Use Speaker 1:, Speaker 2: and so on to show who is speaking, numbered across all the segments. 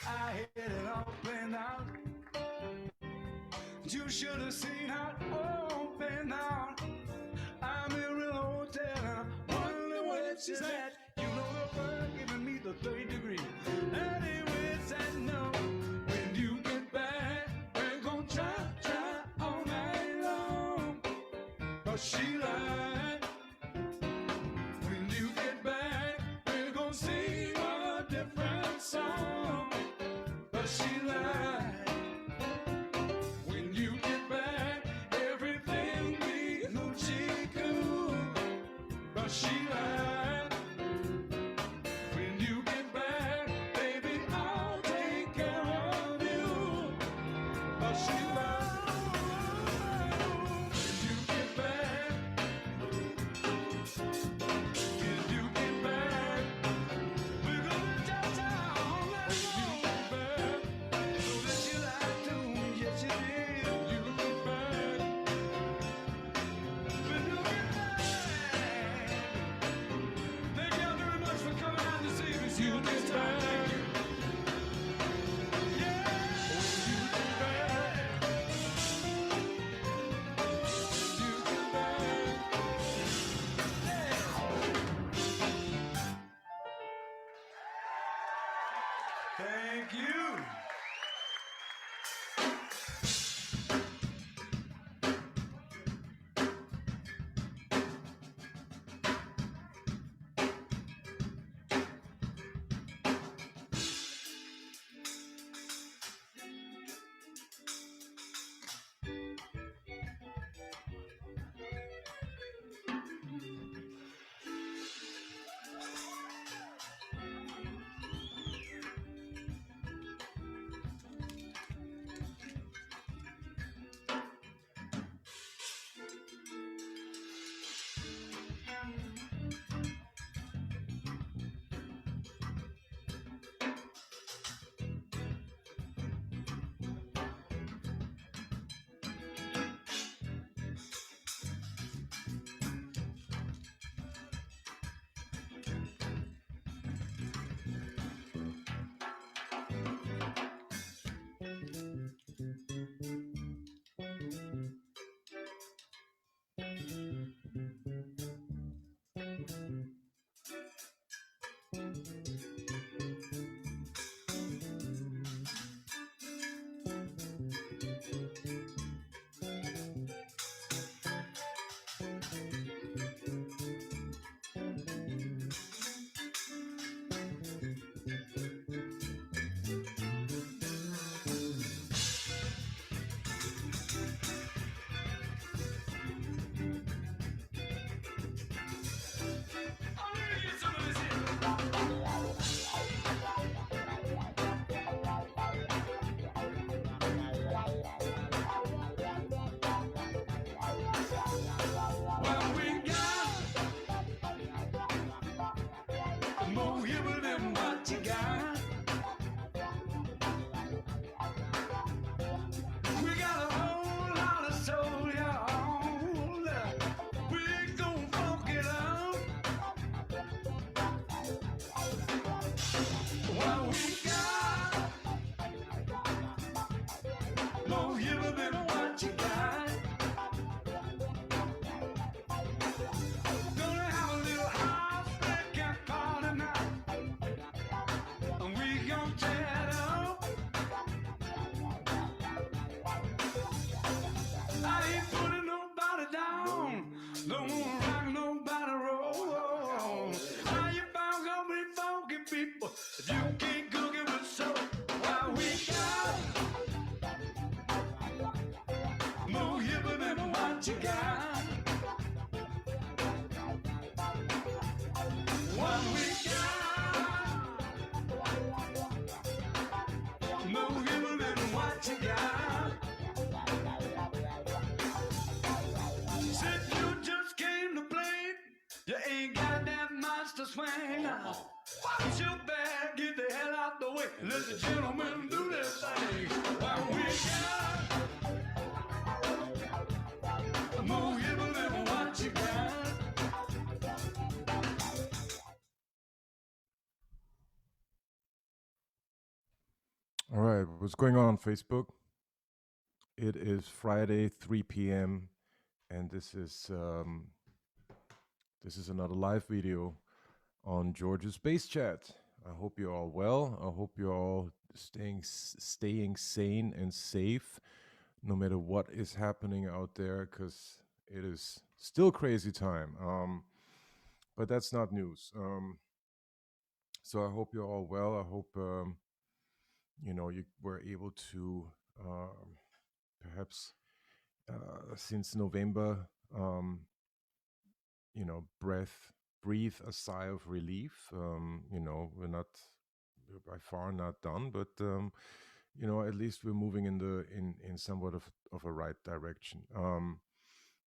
Speaker 1: I had it all planned out. You should have seen how it all panned out. I'm in a real hotel and I wonder where she's at. You know the bird giving me the third degree. Anyway, I know when you get back, we're gonna try all night long. But she lied. When you get back, we're gonna sing a different song. But she lied. When you get back, everything we knew she could. But she lied. When you get back, baby, I'll take care of you. But she lied. When you get back, when you get back, we're gonna try all night long. When you get back, so that you lied to, yes you did. You get back. When you get back. Thank y'all very much for coming out this evening. See you next time. Thank you. Yeah. When you get back. You get back. Yeah. Thank you. I'm gonna get some of this here. Well, we got more evil than what you got. We got a whole lot of soul, y'all. We gon' funk it up. Well, we got more evil than what you got. Gonna have a little house breaking party night. And we gon' tear it up. I ain't putting nobody down. Don't wanna rock nobody roll. How you found gonna be funky people if you can't cook it with soul? Why we got more hipper than what you got. What we got more hipper than what you got. Said you just came to play. You ain't got that monster swing. Watch your back, get the hell out the way. Let the gentleman do their thing. What we got more evil than what you got.
Speaker 2: All right, what's going on Facebook? It is Friday, 3 p.m., and this is another live video on George's Space Chat. I hope you're all well. I hope you're all staying sane and safe, no matter what is happening out there, because it is still crazy time. But that's not news. So I hope you're all well. I hope you were able to perhaps since November, um, breathe a sigh of relief. We're by far not done, but at least we're moving in somewhat of a right direction.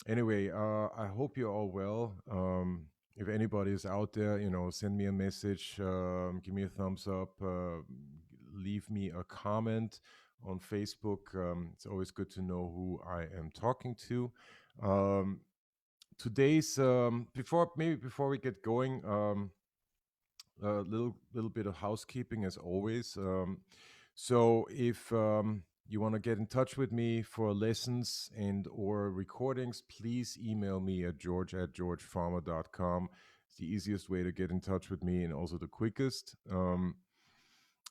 Speaker 2: Anyway, I hope you're all well. If anybody is out there, send me a message, give me a thumbs up, leave me a comment on Facebook. It's always good to know who I am talking to. Um, Today's before we get going, a little bit of housekeeping as always. So if you want to get in touch with me for lessons and or recordings, please email me at george@georgefarmer.com. It's the easiest way to get in touch with me and also the quickest.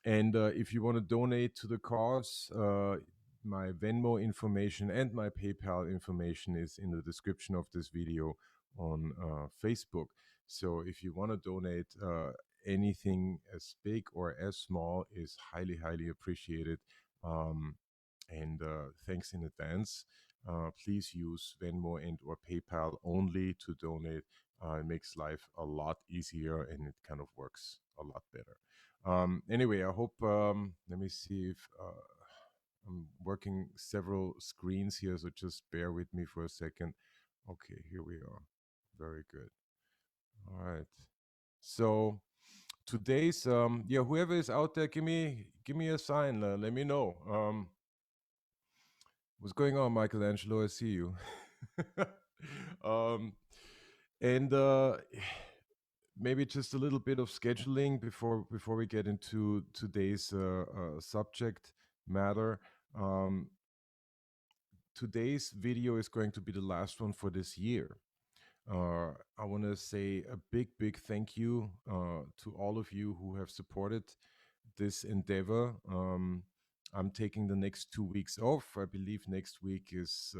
Speaker 2: And if you want to donate to the cause, my Venmo information and my PayPal information is in the description of this video on Facebook. So if you want to donate, anything as big or as small is highly, highly appreciated. Um, and thanks in advance. Please use Venmo and or PayPal only to donate. It makes life a lot easier and it kind of works a lot better. Anyway, I hope. Let me see if I'm working several screens here, so just bear with me for a second. Okay, here we are. Very good. All right. So today's whoever is out there, give me a sign. Let me know. What's going on, Michelangelo? I see you. um, and maybe just a little bit of scheduling before we get into today's subject matter. Um, Today's video is going to be the last one for this year. I want to say a big, big thank you to all of you who have supported this endeavor. I'm taking the next 2 weeks off. I believe next week is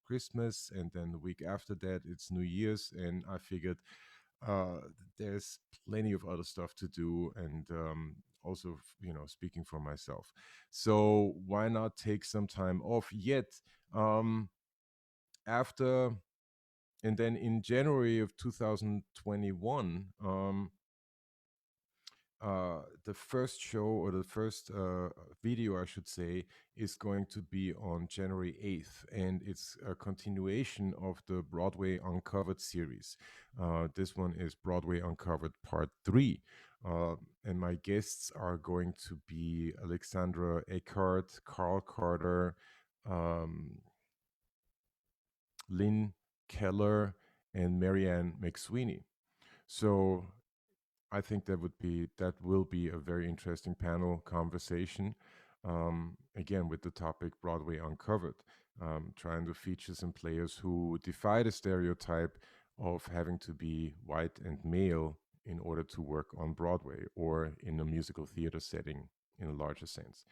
Speaker 2: Christmas, and then the week after that it's New Year's. And I figured uh, there's plenty of other stuff to do, and also, speaking for myself. So why not take some time off? Yet, um, after and then in January of 2021, the first show or the first video, I should say, is going to be on January 8th, and it's a continuation of the Broadway Uncovered series. This one is Broadway Uncovered Part 3. And my guests are going to be Alexandra Eckhart, Carl Carter, um, Lynn Keller, and Marianne McSweeney. So I think that will be a very interesting panel conversation. Again, with the topic Broadway Uncovered, trying to feature some players who defy the stereotype of having to be white and male in order to work on Broadway or in a musical theater setting in a larger sense.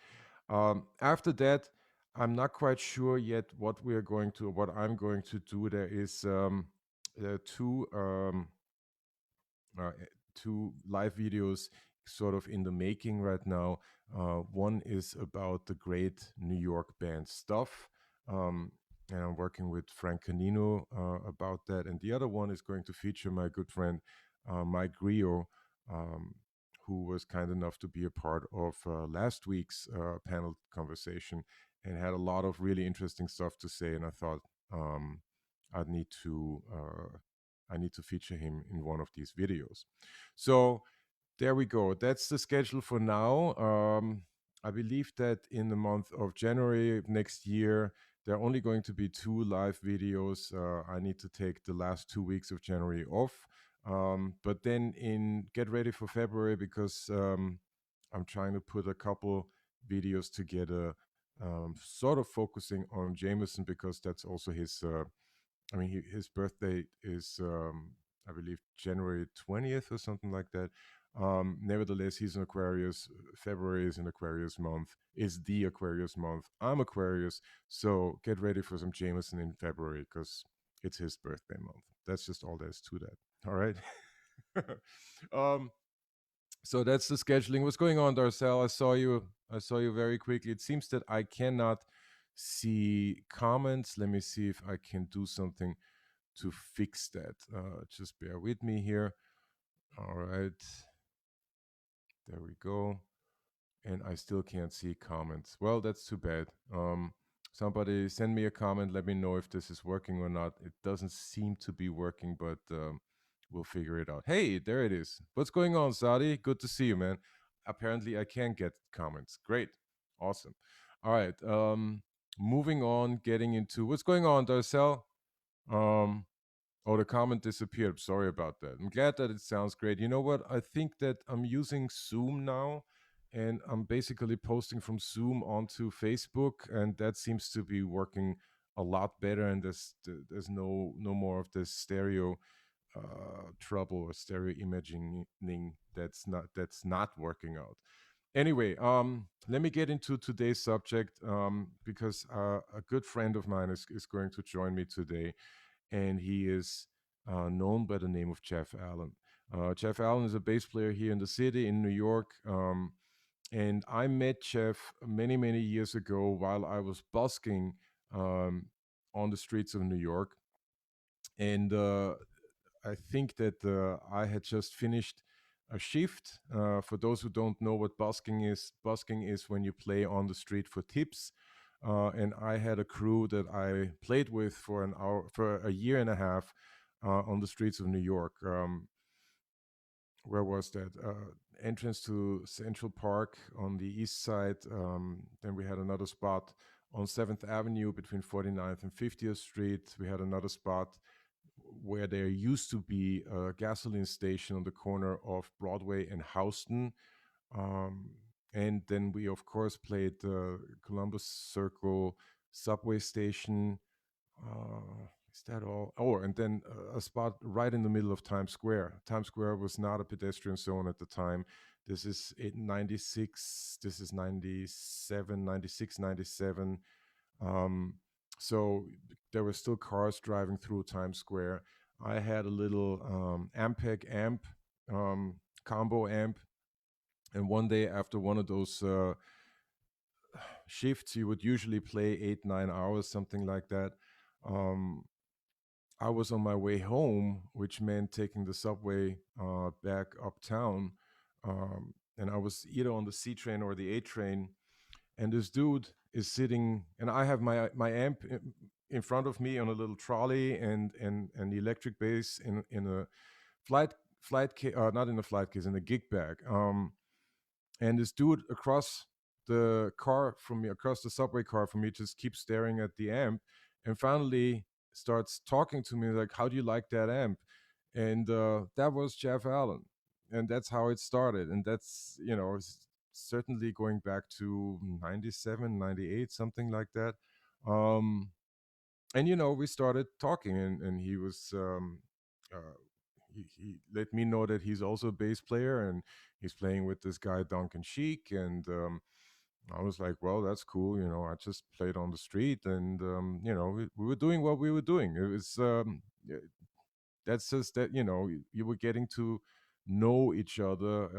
Speaker 2: After that, I'm not quite sure yet what I'm going to do. There is two uh, two live videos sort of in the making right now. One is about the great New York band Stuff. And I'm working with Frank Canino about that. And the other one is going to feature my good friend Mike Grio, um, who was kind enough to be a part of last week's panel conversation and had a lot of really interesting stuff to say. And I thought um, I'd need to I need to feature him in one of these videos. So there we go. That's the schedule for now. I believe that in the month of January of next year, there are only going to be two live videos. I need to take the last 2 weeks of January off. But then get ready for February because I'm trying to put a couple videos together, sort of focusing on Jameson because that's also his. I mean, his birthday is, I believe, January 20th or something like that. Nevertheless, he's an Aquarius. February is an Aquarius month. Is the Aquarius month. I'm Aquarius, so get ready for some Jameson in February because it's his birthday month. That's just all there is to that. All right. um, so that's the scheduling. What's going on, Darcel? I saw you. I saw you very quickly. It seems that I cannot see comments. Let me see if I can do something to fix that. Just bear with me here. All right. There we go. And I still can't see comments. Well, that's too bad. Somebody send me a comment. Let me know if this is working or not. It doesn't seem to be working, but we'll figure it out. Hey, there it is. What's going on, Sadi? Good to see you, man. Apparently, I can get comments. Great. Awesome. All right. Moving on, getting into what's going on, Darcel. Um, Oh, the comment disappeared. Sorry about that. I'm glad that it sounds great. You know what? I think that I'm using Zoom now, and I'm basically posting from Zoom onto Facebook, and that seems to be working a lot better. And there's no more of this stereo trouble or stereo imaging that's not working out. Anyway, let me get into today's subject because a good friend of mine is going to join me today, and he is known by the name of Jeff Allen. Jeff Allen is a bass player here in the city in New York. And I met Jeff many, many years ago while I was busking um, on the streets of New York. And I think that I had just finished a shift. For those who don't know what busking is when you play on the street for tips. And I had a crew that I played with for an hour, for a year and a half, on the streets of New York. Where was that? Entrance to Central Park on the east side. Then we had another spot on 7th Avenue between 49th and 50th Street. We had another spot where there used to be a gasoline station on the corner of Broadway and Houston. Um, and then we, of course, played the Columbus Circle subway station. Is that all? Oh, and then a spot right in the middle of Times Square. Times Square was not a pedestrian zone at the time. This is 96, this is 97, 96, 97. Um, so there were still cars driving through Times Square. I had a little Ampeg amp, combo amp. And one day after one of those shifts, you would usually play 8, 9 hours, something like that. Um, I was on my way home, which meant taking the subway back uptown. And I was either on the C train or the A train. And this dude is sitting, and I have my amp in front of me on a little trolley, and the electric bass in a flight case, not in a flight case, in a gig bag. And this dude across the subway car from me, just keeps staring at the amp, and finally starts talking to me like, "How do you like that amp?" And that was Jeff Allen, and that's how it started. And that's, certainly going back to 97, 98, something like that. um, and we started talking, and he was uh, he let me know that he's also a bass player, and he's playing with this guy Duncan Sheik. And I was like, well, that's cool. I just played on the street, and we were doing what we were doing. It was that's just that, you were getting to know each other,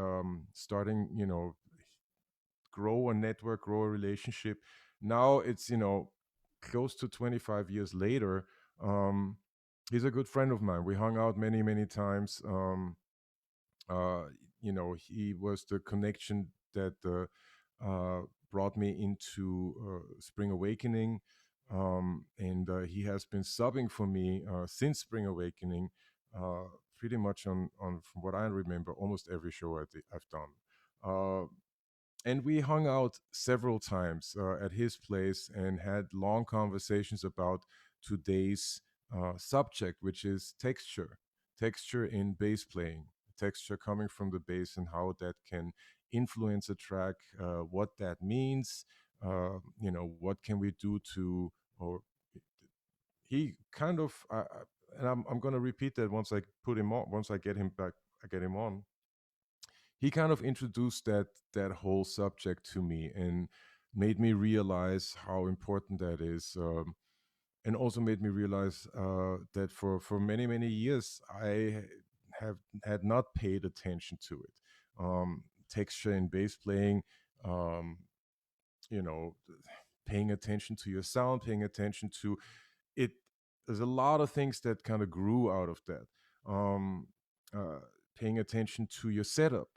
Speaker 2: starting, grow a network, grow a relationship. Now it's, close to 25 years later. um, he's a good friend of mine. We hung out many, many times. Uh, he was the connection that uh, brought me into Spring Awakening. And he has been subbing for me since Spring Awakening, pretty much on, from what I remember, almost every show I've done. And we hung out several times at his place and had long conversations about today's subject, which is texture in bass playing. texture coming from the bass and how that can influence a track, what that means, what can we do to, or he kind of, and I'm going to repeat that once I put him on, once I get him back, I get him on. He kind of introduced that whole subject to me and made me realize how important that is. And also made me realize that for many years I have had not paid attention to it. Texture in bass playing, um, you know, paying attention to your sound, paying attention to it. There's a lot of things that kind of grew out of that. Um, uh, Paying attention to your setup,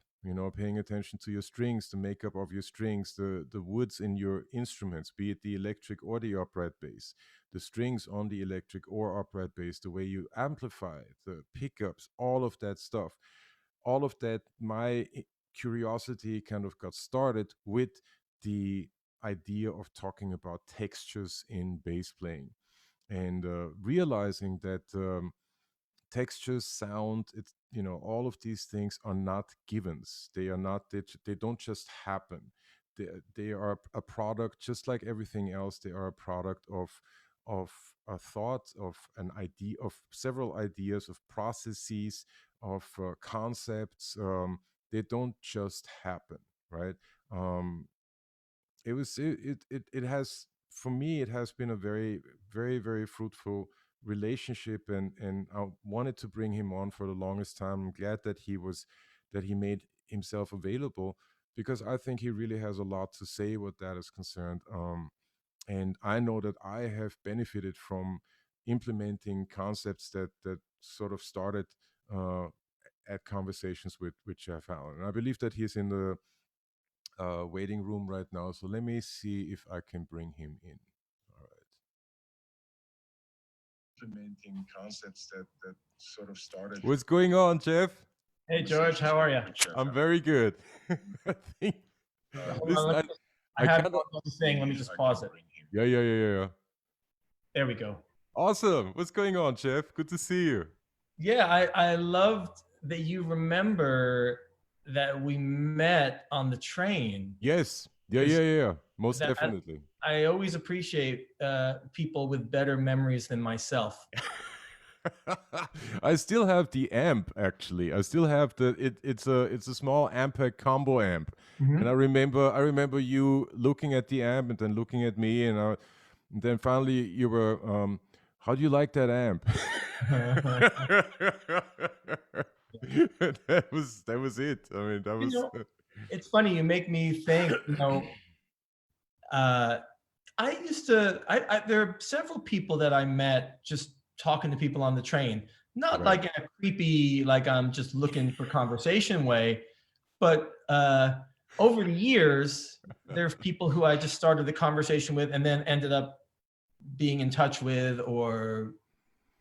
Speaker 2: paying attention to your strings, the makeup of your strings, the woods in your instruments, be it the electric or the upright bass, the strings on the electric or upright bass, the way you amplify it, the pickups, all of that stuff, all of that. My curiosity kind of got started with the idea of talking about textures in bass playing and realizing that textures, sound, it's all of these things are not givens. They are not. They don't just happen. They are a product, just like everything else. They are a product of a thought, of an idea, of several ideas, of processes, of concepts. They don't just happen, right? Um, it has, for me, it has been a very fruitful relationship, and I wanted to bring him on for the longest time. I'm glad that he made himself available, because I think he really has a lot to say what that is concerned. And I know that I have benefited from implementing concepts that sort of started uh, at conversations with Jeff Allen. And I believe that he's in the waiting room right now. So let me see if I can bring him in. All right. Implementing concepts that sort of started. What's going on, Jeff?
Speaker 3: Hey, George, how are you?
Speaker 2: I'm very good. I think. Listen,
Speaker 3: I have one thing. Let me just pause it.
Speaker 2: Yeah.
Speaker 3: There we go.
Speaker 2: Awesome. What's going on, Jeff? Good to see you.
Speaker 3: Yeah, I loved that you remember that we met on the train.
Speaker 2: Yes. Yeah. Most definitely.
Speaker 3: I always appreciate people with better memories than myself.
Speaker 2: I still have the amp, actually. I still have it's a small Ampeg combo amp. Mm-hmm. And I remember you looking at the amp and then looking at me, and then finally you were, how do you like that amp? that was it. I mean, that was.
Speaker 3: It's funny. You make me think. I used to. There are several people that I met just talking to people on the train, not right. Like in a creepy, like I'm just looking for conversation way, but over the years, there's people who I just started the conversation with and then ended up being in touch with, or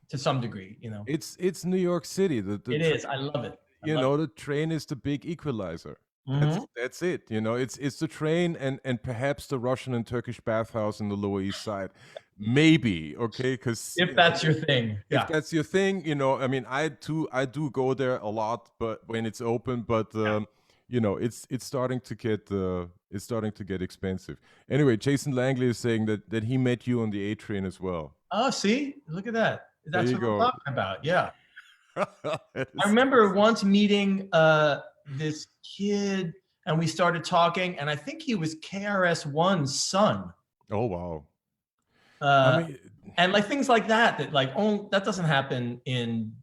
Speaker 3: to some degree,
Speaker 2: It's New York City.
Speaker 3: It is. I love it.
Speaker 2: The train is the big equalizer. Mm-hmm. That's it. It's the train and perhaps the Russian and Turkish bathhouse in the Lower East Side. Maybe, okay, because
Speaker 3: if that's your thing,
Speaker 2: if that's your thing, I mean, I do go there a lot, but when it's open, but it's starting to get expensive. Anyway, Jason Langley is saying that he met you on the A train as well.
Speaker 3: Oh, see, look at that. That's what I'm talking about. Yeah, I remember once meeting this kid, and we started talking, and I think he was KRS-One's son.
Speaker 2: Oh wow.
Speaker 3: And like things like that that doesn't happen in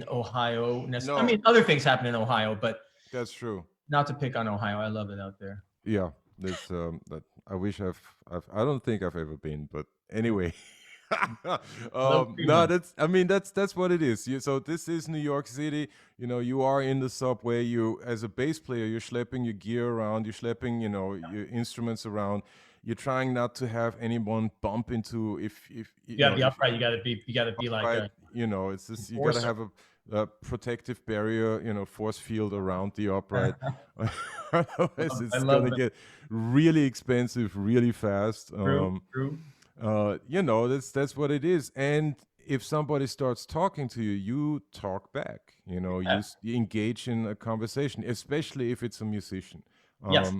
Speaker 3: Ohio necessarily. No. I mean, other things happen in Ohio, but
Speaker 2: that's true.
Speaker 3: Not to pick on Ohio, I love it out there.
Speaker 2: Yeah, there's that I wish I don't think I've ever been, but anyway. No, that's what it is. So this is New York City. You are in the subway. You, as a bass player, you're schlepping your gear around. You're schlepping, your instruments around. You're trying not to have anyone bump into. If
Speaker 3: you gotta be upright, you gotta be
Speaker 2: upright,
Speaker 3: like
Speaker 2: it's just, you gotta have a protective barrier, force field around the upright. Otherwise, it's gonna get really expensive really fast.
Speaker 3: True.
Speaker 2: That's what it is. And if somebody starts talking to you, you talk back. You know,
Speaker 3: Yeah.
Speaker 2: you engage in a conversation, especially if it's a musician.
Speaker 3: Yes.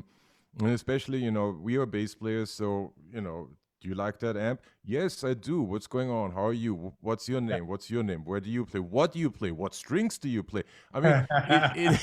Speaker 2: And especially, you know, we are bass players, so, you know, do you like that amp? Yes, I do. What's going on? How are you? What's your name? What's your name? Where do you play? What do you play? What strings do you play? I mean, it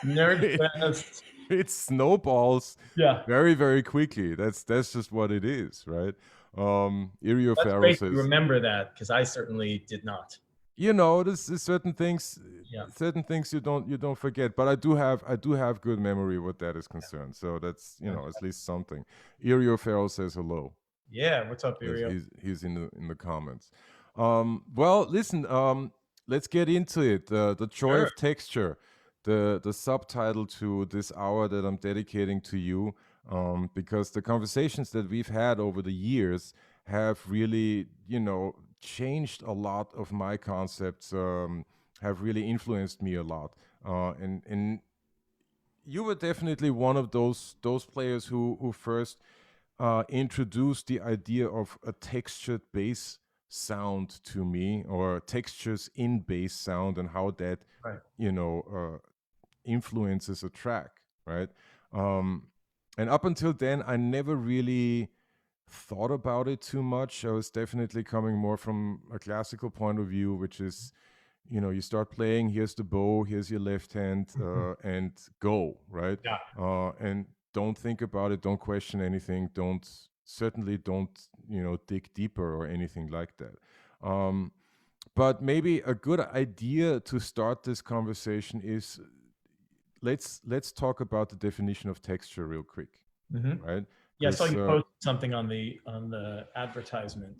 Speaker 3: Nerd
Speaker 2: it,
Speaker 3: fest.
Speaker 2: it snowballs
Speaker 3: Yeah.
Speaker 2: very, very quickly. That's just what it is, right? Irio
Speaker 3: That's
Speaker 2: Farrell
Speaker 3: great to
Speaker 2: says,
Speaker 3: remember that, because I certainly did not.
Speaker 2: you know, there's
Speaker 3: Yeah.
Speaker 2: certain things you don't forget. But I do have good memory what that is concerned. So that's, you know, at least something. Irio Farrell says hello.
Speaker 3: Yeah. What's up,
Speaker 2: Yes,
Speaker 3: Irio?
Speaker 2: he's in the comments. Well, listen, let's get into it. The joy
Speaker 3: Sure.
Speaker 2: of texture, the subtitle to this hour that I'm dedicating to you, because the conversations that we've had over the years have really, you know, changed a lot of my concepts. Have really influenced me a lot, and you were definitely one of those players who first introduced the idea of a textured bass sound to me, or textures in bass sound, and how that,
Speaker 3: Right.
Speaker 2: you know, influences a track, right? And up until then, I never really thought about it too much. I was definitely coming more from a classical point of view, which is, you know, you start playing, here's the bow, here's your left hand, and go, right?
Speaker 3: Yeah.
Speaker 2: And don't think about it, don't question anything, certainly don't, you know, dig deeper or anything like that. But maybe a good idea to start this conversation is, let's talk about the definition of texture real quick,
Speaker 3: Mhm.
Speaker 2: right?
Speaker 3: Yeah. I saw
Speaker 2: 'Cause,
Speaker 3: you post something on the advertisement.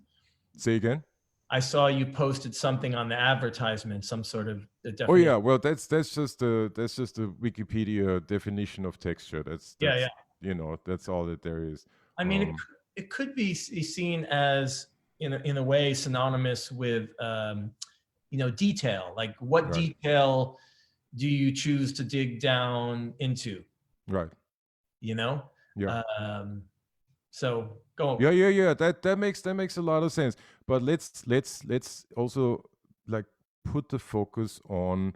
Speaker 2: say again.
Speaker 3: I saw you posted something on the advertisement, some sort of
Speaker 2: Oh
Speaker 3: definition.
Speaker 2: yeah, well that's just the Wikipedia definition of texture.
Speaker 3: Yeah.
Speaker 2: That's
Speaker 3: Yeah.
Speaker 2: you know, that's all that there is.
Speaker 3: I mean, it could be seen as, in a way, synonymous with, detail. Like, what
Speaker 2: Right,
Speaker 3: detail do you choose to dig down into?
Speaker 2: right,
Speaker 3: You know.
Speaker 2: yeah,
Speaker 3: So go.
Speaker 2: yeah. That makes a lot of sense. But let's also, like, put the focus on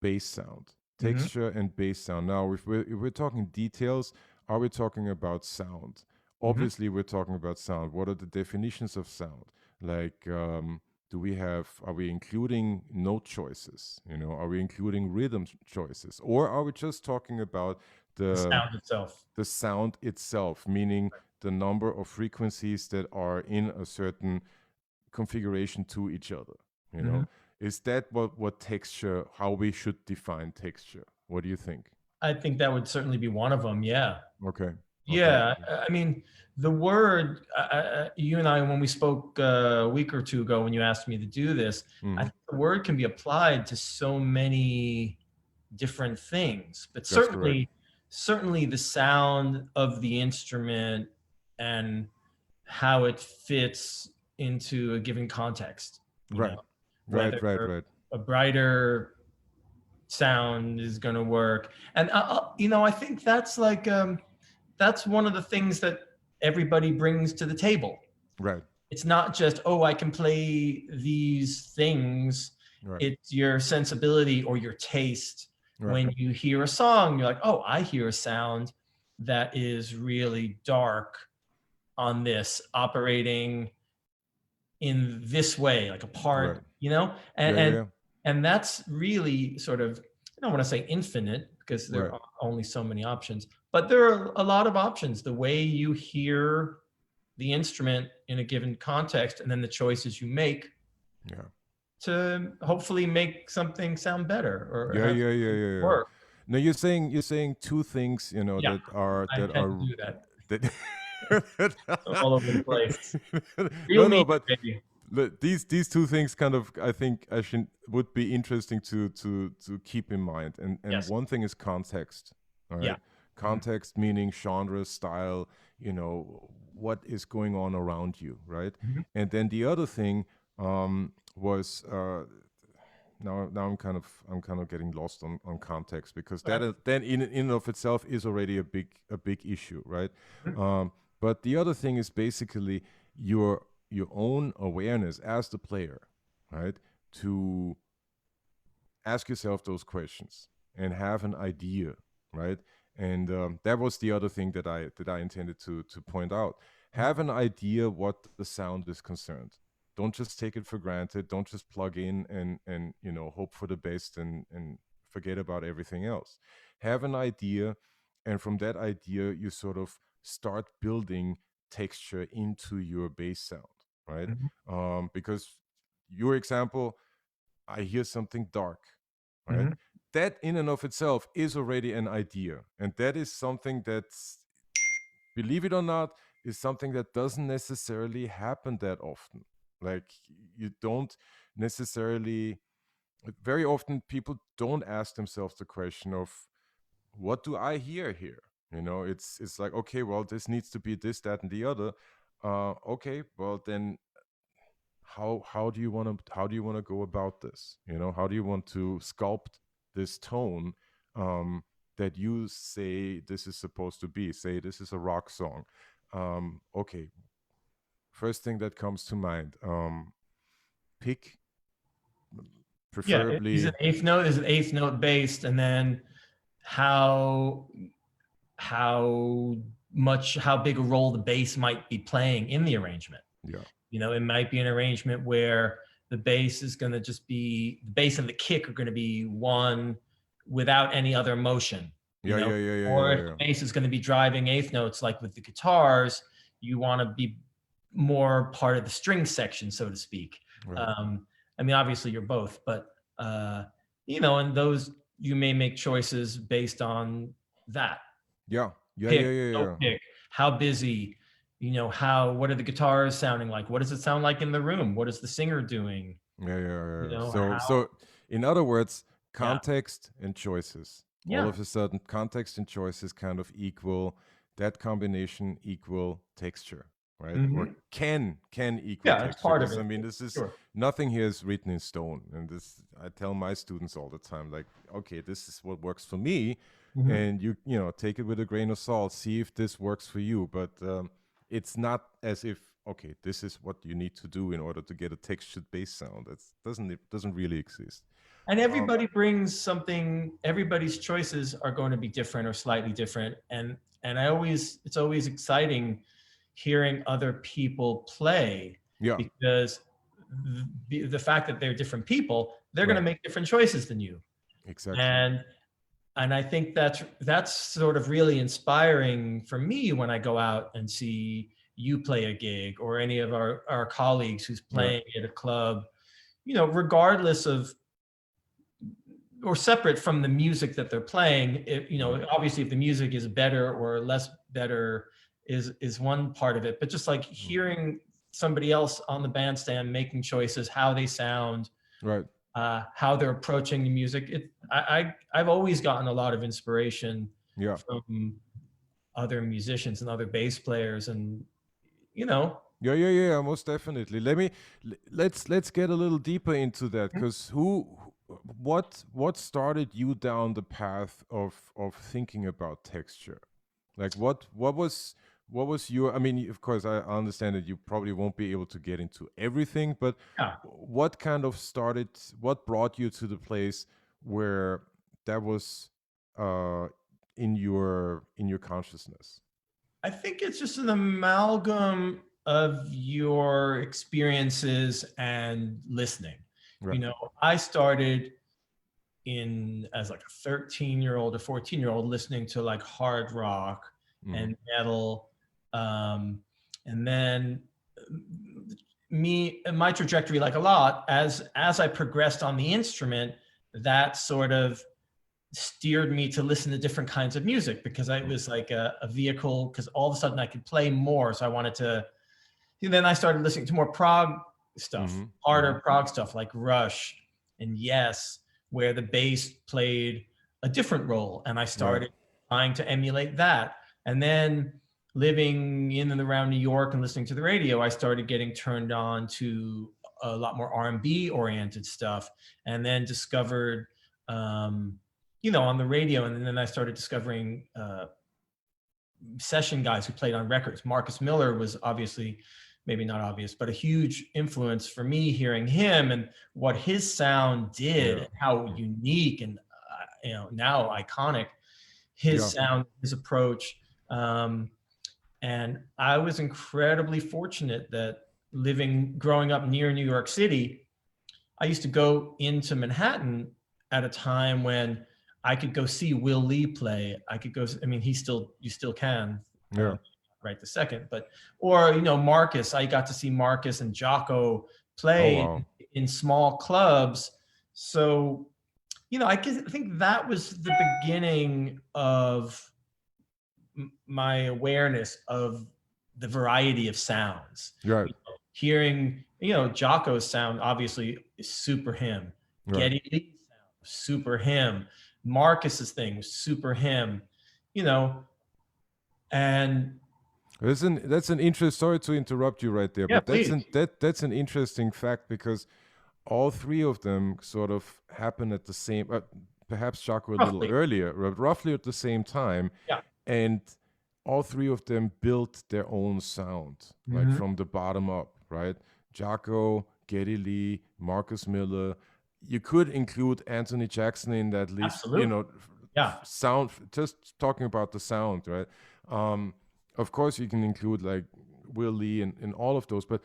Speaker 2: bass sound,
Speaker 3: Mhm.
Speaker 2: texture and bass sound. Now, if we're talking details, are we talking about sound?
Speaker 3: Mhm.
Speaker 2: Obviously, we're talking about sound. What are the definitions of sound? Like, are we including note choices? You know, are we including rhythm choices, or are we just talking about
Speaker 3: The
Speaker 2: the
Speaker 3: sound itself.
Speaker 2: the sound itself, meaning the number of frequencies that are in a certain configuration to each other? You know,
Speaker 3: Mhm.
Speaker 2: is that what texture, how we should define texture? What do you think?
Speaker 3: I think that would certainly be one of them. Yeah.
Speaker 2: Okay, okay,
Speaker 3: Yeah. I mean, the word, you and I, when we spoke a week or two ago, when you asked me to do this, I
Speaker 2: hmm
Speaker 3: think the word can be applied to so many different things, but
Speaker 2: that's correct.
Speaker 3: certainly the sound of the instrument and how it fits into a given context,
Speaker 2: Right,
Speaker 3: whether
Speaker 2: right.
Speaker 3: a brighter sound is going to work. And I think that's like, that's one of the things that everybody brings to the table.
Speaker 2: Right,
Speaker 3: It's not just, oh, I can play these things.
Speaker 2: right,
Speaker 3: It's your sensibility or your taste.
Speaker 2: right,
Speaker 3: When you hear a song, you're like, oh, I hear a sound that is really dark on this, operating in this way, like a
Speaker 2: right.
Speaker 3: part, and
Speaker 2: Yeah, yeah,
Speaker 3: that's really sort of, I don't want to say infinite, because there
Speaker 2: right.
Speaker 3: are only so many options, but there are a lot of options. The way you hear the instrument in a given context, and then the choices you make
Speaker 2: Yeah,
Speaker 3: to hopefully make something sound better or have
Speaker 2: yeah.
Speaker 3: work.
Speaker 2: Now you're saying two things, you know,
Speaker 3: Yeah,
Speaker 2: that are
Speaker 3: I tend to do that.
Speaker 2: that.
Speaker 3: All over the place.
Speaker 2: No,
Speaker 3: Real
Speaker 2: no,
Speaker 3: music,
Speaker 2: but
Speaker 3: baby.
Speaker 2: these two things kind of, I think I should would be interesting to keep in mind. And
Speaker 3: Yes.
Speaker 2: one thing is context. All
Speaker 3: Yeah.
Speaker 2: right. Context meaning genre, style, you know, what is going on around you, right?
Speaker 3: Mhm.
Speaker 2: And then the other thing was now I'm kind of getting lost on context, because that
Speaker 3: Okay.
Speaker 2: then in and of itself is already a big issue, right?
Speaker 3: Mhm.
Speaker 2: But the other thing is basically your own awareness as the player, right? To ask yourself those questions and have an idea, right? And that was the other thing that I intended to point out. Have an idea what the sound is concerned. Don't just take it for granted. Don't just plug in and hope for the best and forget about everything else. Have an idea, and from that idea, you sort of start building texture into your bass sound, right?
Speaker 3: Mhm.
Speaker 2: Because your example, I hear something dark, right?
Speaker 3: Mhm.
Speaker 2: That in and of itself is already an idea. And that is something that's, believe it or not, is something that doesn't necessarily happen that often. Like, you don't necessarily, very often people don't ask themselves the question of, what do I hear here? It's like, okay, well, this needs to be this, that, and the other. Okay, well then, how do you want to go about this? How do you want to sculpt this tone, that you say this is supposed to be? Say this is a rock song. Okay, first thing that comes to mind, pick
Speaker 3: Yeah, is
Speaker 2: preferably.
Speaker 3: it eighth note? Is it eighth note based? And then how how how big a role the bass might be playing in the arrangement?
Speaker 2: Yeah,
Speaker 3: It might be an arrangement where the bass is going to just be the bass and the kick are going to be one without any other motion,
Speaker 2: yeah, yeah, yeah, yeah,
Speaker 3: or
Speaker 2: yeah,
Speaker 3: if the
Speaker 2: yeah.
Speaker 3: bass is going to be driving eighth notes, like with the guitars, you want to be more part of the string section, so to speak.
Speaker 2: Right.
Speaker 3: Um, I mean, obviously you're both, but and those you may make choices based on that
Speaker 2: Yeah, yeah, yeah,
Speaker 3: pick,
Speaker 2: yeah,
Speaker 3: no
Speaker 2: yeah,
Speaker 3: pick, how busy, what are the guitars sounding like? What does it sound like in the room? What is the singer doing?
Speaker 2: yeah, yeah, yeah, yeah. So,
Speaker 3: How,
Speaker 2: so in other words,
Speaker 3: yeah,
Speaker 2: context and choices. All
Speaker 3: yeah.
Speaker 2: of a sudden, context and choices kind of equal, that combination equal texture, right? Or
Speaker 3: Hmm.
Speaker 2: can equal
Speaker 3: Yeah, it's
Speaker 2: texture.
Speaker 3: part of
Speaker 2: Because I
Speaker 3: it.
Speaker 2: mean, this is,
Speaker 3: Sure.
Speaker 2: nothing here is written in stone, and this I tell my students all the time. Like, okay, this is what works for me,
Speaker 3: Hmm.
Speaker 2: and take it with a grain of salt. See if this works for you, but it's not as if, okay, this is what you need to do in order to get a textured bass sound. It doesn't really exist.
Speaker 3: And
Speaker 2: Um,
Speaker 3: everybody brings something. Everybody's choices are going to be different or slightly different. And it's always exciting hearing other people play,
Speaker 2: yeah,
Speaker 3: because the fact that they're different people, they're going to
Speaker 2: right,
Speaker 3: make different choices than you.
Speaker 2: exactly.
Speaker 3: And I think that's sort of really inspiring for me when I go out and see you play a gig, or any of our colleagues who's
Speaker 2: Yeah,
Speaker 3: playing at a club, regardless of, or separate from the music that they're playing.
Speaker 2: right.
Speaker 3: Obviously if the music is better or less better is one part of it, but just like
Speaker 2: Mm.
Speaker 3: hearing somebody else on the bandstand making choices, how they sound,
Speaker 2: Right.
Speaker 3: how they're approaching the music. I've always gotten a lot of inspiration
Speaker 2: Yeah.
Speaker 3: from other musicians and other bass players, and you know,
Speaker 2: Yeah, yeah, yeah, most definitely. Let's get a little deeper into that, because what started you down the path of thinking about texture? Like, what was your, I mean, of course I understand that you probably won't be able to get into everything, but
Speaker 3: yeah,
Speaker 2: what brought you to the place where that was uh in your consciousness?
Speaker 3: I think it's just an amalgam of your experiences and listening.
Speaker 2: Right.
Speaker 3: I started as like a 13-year-old or 14-year-old listening to like hard rock
Speaker 2: Hmm.
Speaker 3: and metal, and then my trajectory, like a lot, as I progressed on the instrument, that sort of steered me to listen to different kinds of music, because I was like a vehicle, because all of a sudden I could play more, so I wanted to. And then I started listening to more prog stuff,
Speaker 2: Hmm. Hmm.
Speaker 3: harder prog stuff like Rush and Yes, where the bass played a different role. And I
Speaker 2: Right.
Speaker 3: started trying to emulate that. And then living in and around New York and listening to the radio, I started getting turned on to a lot more R&B oriented stuff, and then discovered, on the radio. And then I started discovering session guys who played on records. Marcus Miller was obviously maybe not obvious, but a huge influence for me hearing him and what his sound did and how unique and now iconic his sound, his approach. And I was incredibly fortunate that growing up near New York City, I used to go into Manhattan at a time when I could go see Will Lee play. I could go, I mean, you still can, right this second, but, or, Marcus, I got to see Marcus and Jocko play in small clubs. So, I think that was the beginning of my awareness of the variety of sounds.
Speaker 2: Right.
Speaker 3: Hearing, Jocko's sound obviously is super him. Geddy Lee's sound, super him. Marcus's thing was super him. And
Speaker 2: that's an interesting. Sorry to interrupt you right there, but that's an interesting fact, because all three of them sort of happen at the same, perhaps Jocko a little earlier, roughly at the same time.
Speaker 3: Yeah.
Speaker 2: And all three of them built their own sound, like from the bottom up, right? Jocko, Geddy Lee, Marcus Miller. You could include Anthony Jackson in that list.
Speaker 3: Absolutely.
Speaker 2: Sound. Just talking about the sound, right? Of course, you can include like Will Lee and all of those, but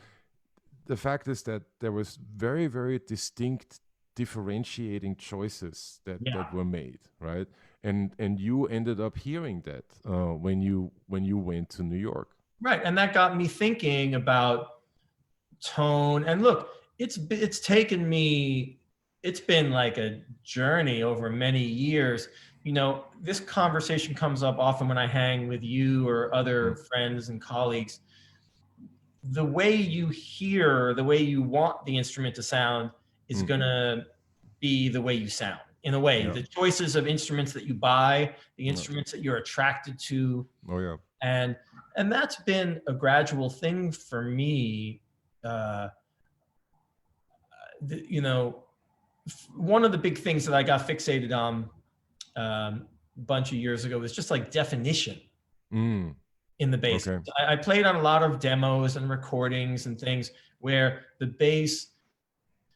Speaker 2: the fact is that there was very, very distinct differentiating choices that were made, right? And you ended up hearing that when you went to New York,
Speaker 3: right? And that got me thinking about tone. And look, it's taken me. It's been like a journey over many years. This conversation comes up often when I hang with you or other friends and colleagues. The way you hear, the way you want the instrument to sound is going to be the way you sound. In a way, the choices of instruments that you buy, the instruments that you're attracted to. And that's been a gradual thing for me. One of the big things that I got fixated on a bunch of years ago was just like definition in the bass. I played on a lot of demos and recordings and things where the bass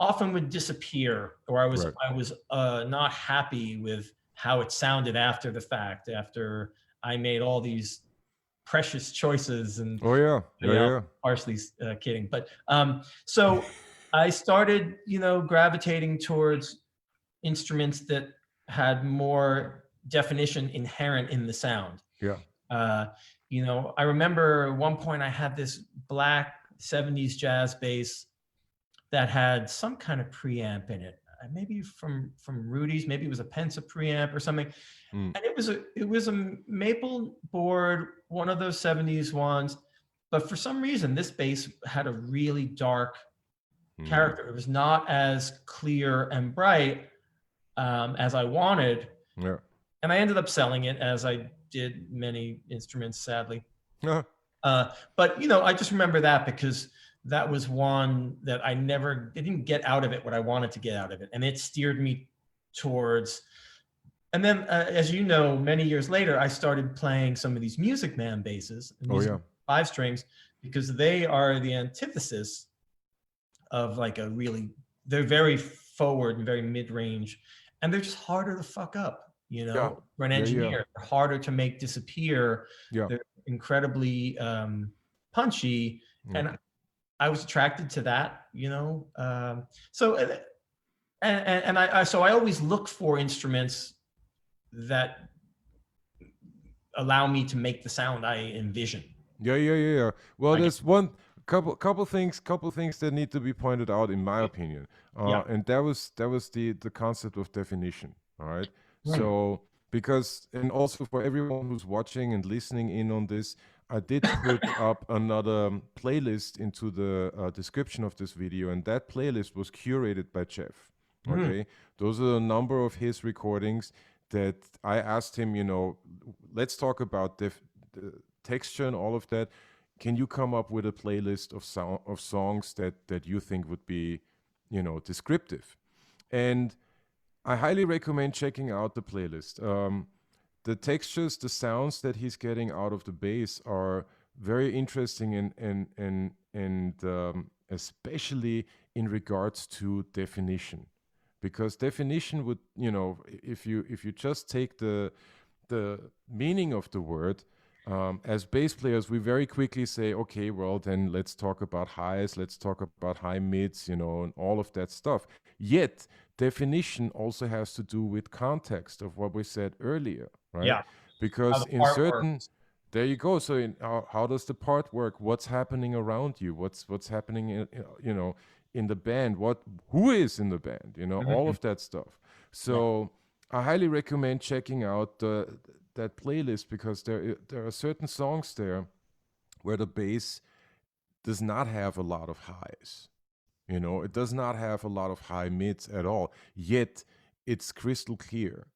Speaker 3: often would disappear, or I was not happy with how it sounded after the fact, after I made all these precious choices and partially kidding. But so I started, gravitating towards instruments that had more definition inherent in the sound. I remember at one point I had this black 70s jazz bass that had some kind of preamp in it, maybe from Rudy's, maybe it was a Pensa preamp or something. And it was a maple board, one of those 70s ones. But for some reason, this bass had a really dark character. It was not as clear and bright as I wanted. And I ended up selling it, as I did many instruments, sadly. But, I just remember that because that was one that I didn't get out of it what I wanted to get out of it. And it steered me towards, and then as you know, many years later, I started playing some of these Music Man basses, 5 strings, because they are the antithesis of like they're very forward and very mid-range, and they're just harder to fuck up, for an engineer. They're harder to make disappear. They're incredibly punchy. And I was attracted to that, So I always look for instruments that allow me to make the sound I envision.
Speaker 2: Well, there's one couple things that need to be pointed out, in my opinion, and that was the concept of definition. All right. So and also for everyone who's watching and listening in on this, I did put up another playlist into the description of this video, and that playlist was curated by Jeff. Okay, those are a number of his recordings that I asked him, let's talk about the texture and all of that. Can you come up with a playlist of songs that you think would be, descriptive? And I highly recommend checking out the playlist. The textures, the sounds that he's getting out of the bass are very interesting and especially in regards to definition, because definition would, if you just take the meaning of the word, as bass players, we very quickly say, okay, well, then let's talk about highs, let's talk about high mids, and all of that stuff. Yet, definition also has to do with context of what we said earlier, right?
Speaker 3: Yeah. How
Speaker 2: Because
Speaker 3: the
Speaker 2: in
Speaker 3: part
Speaker 2: certain,
Speaker 3: works.
Speaker 2: there you go. So, how does the part work? What's happening around you? What's happening, in the band? Who is in the band? All
Speaker 3: Mhm.
Speaker 2: of that stuff.
Speaker 3: Yeah.
Speaker 2: So, I highly recommend checking out that playlist, because there are certain songs there where the bass does not have a lot of highs. It does not have a lot of high mids at all. Yet it's crystal clear.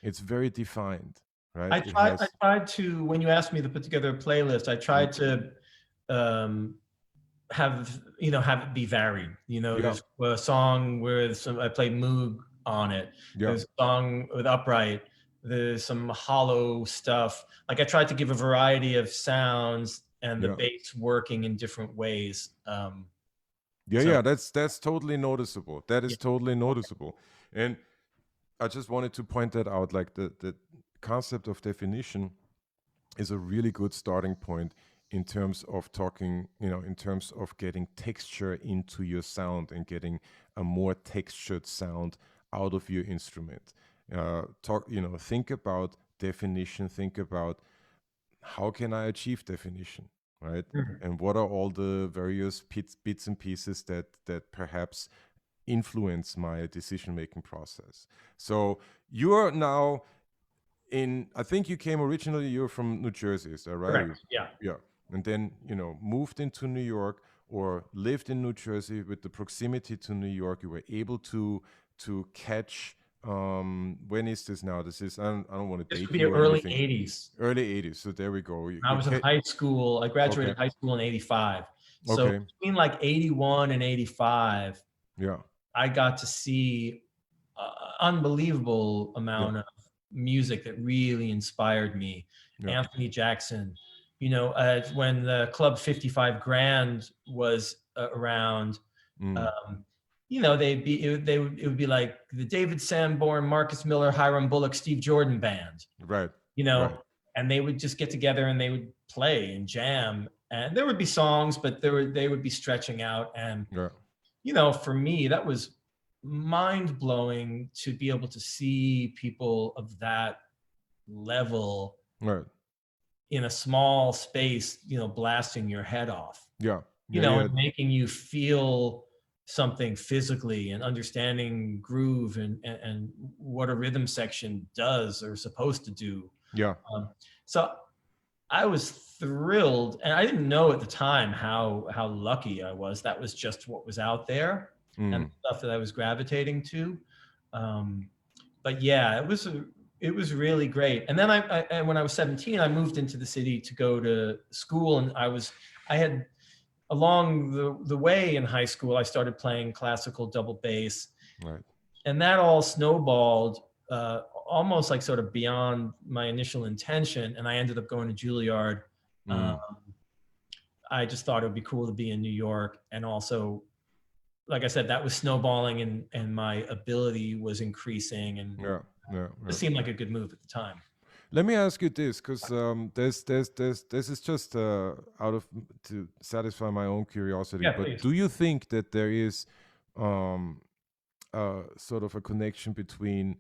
Speaker 2: It's very defined, right?
Speaker 3: I
Speaker 2: It
Speaker 3: tried. I
Speaker 2: has.
Speaker 3: tried to. When you asked me to put together a playlist, I
Speaker 2: Mm,
Speaker 3: tried to um, have it be varied.
Speaker 2: yeah,
Speaker 3: There's a song with some. I played Moog on it.
Speaker 2: yeah,
Speaker 3: There's a song with upright. There's some hollow stuff. Like I tried to give a variety of sounds and the
Speaker 2: yeah,
Speaker 3: bass working in different ways.
Speaker 2: yeah,
Speaker 3: So
Speaker 2: yeah. That's totally noticeable. That
Speaker 3: yeah,
Speaker 2: is totally noticeable. And I just wanted to point that out. Like the concept of definition is a really good starting point in terms of talking, in terms of getting texture into your sound and getting a more textured sound out of your instrument. Think about definition, think about how can I achieve definition, right?
Speaker 3: Mhm.
Speaker 2: And what are all the various bits and pieces that perhaps influence my decision making process. So you are now I think you came originally, you're from New Jersey, is that right?
Speaker 3: Correct. Yeah.
Speaker 2: Yeah. And then, moved into New York, or lived in New Jersey. With the proximity to New York, you were able to catch, when is this now? This is, I don't want to
Speaker 3: This would
Speaker 2: date
Speaker 3: be
Speaker 2: you or
Speaker 3: early
Speaker 2: anything.
Speaker 3: '80s.
Speaker 2: Early 80s. So there we go.
Speaker 3: I was in high school. I
Speaker 2: Okay.
Speaker 3: graduated high school in '85. So
Speaker 2: Okay.
Speaker 3: between like '81 and '85,
Speaker 2: Yeah.
Speaker 3: I got to see unbelievable
Speaker 2: Yeah.
Speaker 3: amount of music that really inspired me.
Speaker 2: Yeah.
Speaker 3: Anthony Jackson, when the Club 55 Grand was around,
Speaker 2: Mm.
Speaker 3: um, it would be like the David Sanborn, Marcus Miller, Hiram Bullock, Steve Jordan band,
Speaker 2: Right.
Speaker 3: you know,
Speaker 2: Right.
Speaker 3: and they would just get together and they would play and jam. And there would be songs, but they would be stretching out. And,
Speaker 2: Yeah.
Speaker 3: for me, that was mind blowing to be able to see people of that level
Speaker 2: Right.
Speaker 3: in a small space, blasting your head off,
Speaker 2: Yeah. Yeah. Yeah.
Speaker 3: and making you feel something physically and understanding groove and what a rhythm section does or is supposed to do.
Speaker 2: Yeah.
Speaker 3: So I was thrilled, and I didn't know at the time how lucky I was. That was just what was out there and
Speaker 2: Mm.
Speaker 3: stuff that I was gravitating to. But yeah, it was really great. And then I when I was 17, I moved into the city to go to school, and I had along the way in high school, I started playing classical double bass,
Speaker 2: Right.
Speaker 3: and that all snowballed almost like sort of beyond my initial intention. And I ended up going to Juilliard. Um,
Speaker 2: Mm.
Speaker 3: I just thought it would be cool to be in New York, and also, like I said, that was snowballing, and my ability was increasing, and
Speaker 2: Yeah. Yeah.
Speaker 3: it
Speaker 2: Yeah.
Speaker 3: seemed like a good move at the time.
Speaker 2: Let me ask you this, because this is just out of to satisfy my own curiosity.
Speaker 3: Yeah,
Speaker 2: But
Speaker 3: please.
Speaker 2: do you think that there is, um, sort of a connection between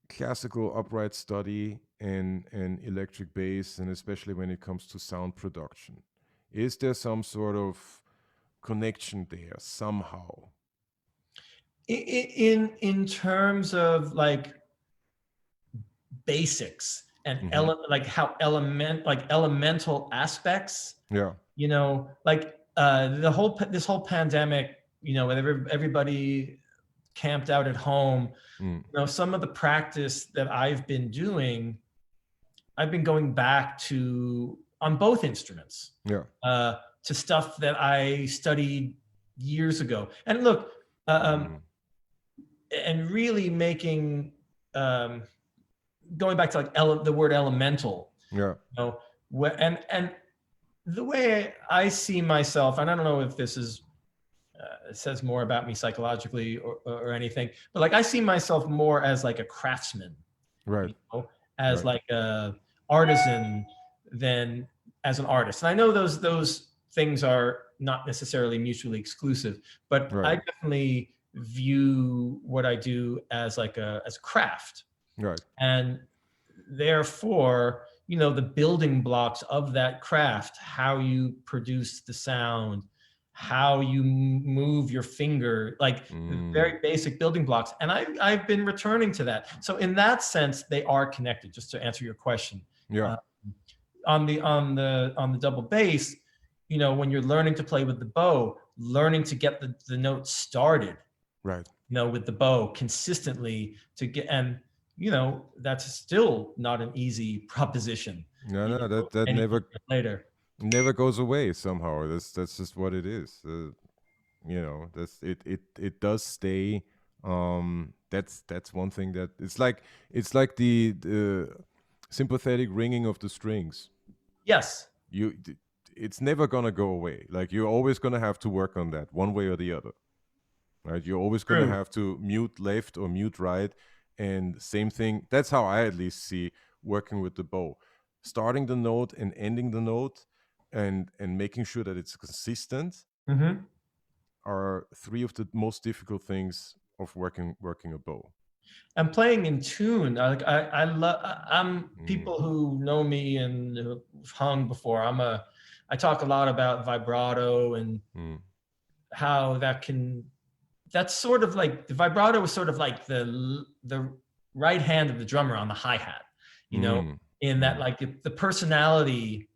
Speaker 2: classical upright study and electric bass, and especially when it comes to sound production? Is there some sort of connection there somehow?
Speaker 3: In terms of like basics and
Speaker 2: Hmm.
Speaker 3: like how elemental aspects,
Speaker 2: Yeah.
Speaker 3: like this whole pandemic, when everybody camped out at home,
Speaker 2: Mm.
Speaker 3: some of the practice that I've been doing, I've been going back to on both instruments,
Speaker 2: Yeah.
Speaker 3: to stuff that I studied years ago. And look,
Speaker 2: Mm.
Speaker 3: and really making, going back to like the word elemental,
Speaker 2: Yeah.
Speaker 3: you know, and the way I see myself, and I don't know if this is it says more about me psychologically or anything, but like I see myself more as like a craftsman,
Speaker 2: Right.
Speaker 3: you know, as
Speaker 2: Right.
Speaker 3: like a artisan than as an artist. And I know those things are not necessarily mutually exclusive, but
Speaker 2: Right.
Speaker 3: I definitely view what I do as like a as craft.
Speaker 2: Right.
Speaker 3: And therefore, the building blocks of that craft, how you produce the sound, how you move your finger, like the
Speaker 2: Mm.
Speaker 3: very basic building blocks. And I've been returning to that. So in that sense, they are connected. Just to answer your question,
Speaker 2: Yeah.
Speaker 3: uh, on the double bass, when you're learning to play with the bow, learning to get the note started,
Speaker 2: Right.
Speaker 3: with the bow consistently to get, and that's still not an easy proposition.
Speaker 2: No, no, that
Speaker 3: Many
Speaker 2: never
Speaker 3: years later.
Speaker 2: goes away somehow. That's just what it is. That's it does stay. That's one thing that it's like the sympathetic ringing of the strings.
Speaker 3: Yes,
Speaker 2: It's never gonna go away. Like you're always gonna have to work on that one way or the other, right? You're always gonna
Speaker 3: true.
Speaker 2: have to mute left or mute right, and same thing. That's how I at least see working with the bow, starting the note and ending the note, and making sure that it's consistent
Speaker 3: Hmm.
Speaker 2: are three of the most difficult things of working a bow.
Speaker 3: And playing in tune. Like I love. I'm
Speaker 2: Mm,
Speaker 3: people who know me and have hung before. I talk a lot about vibrato and
Speaker 2: mm,
Speaker 3: how that can. That's sort of like the vibrato is sort of like the right hand of the drummer on the hi hat. You know,
Speaker 2: mm,
Speaker 3: in that
Speaker 2: mm.
Speaker 3: like the personality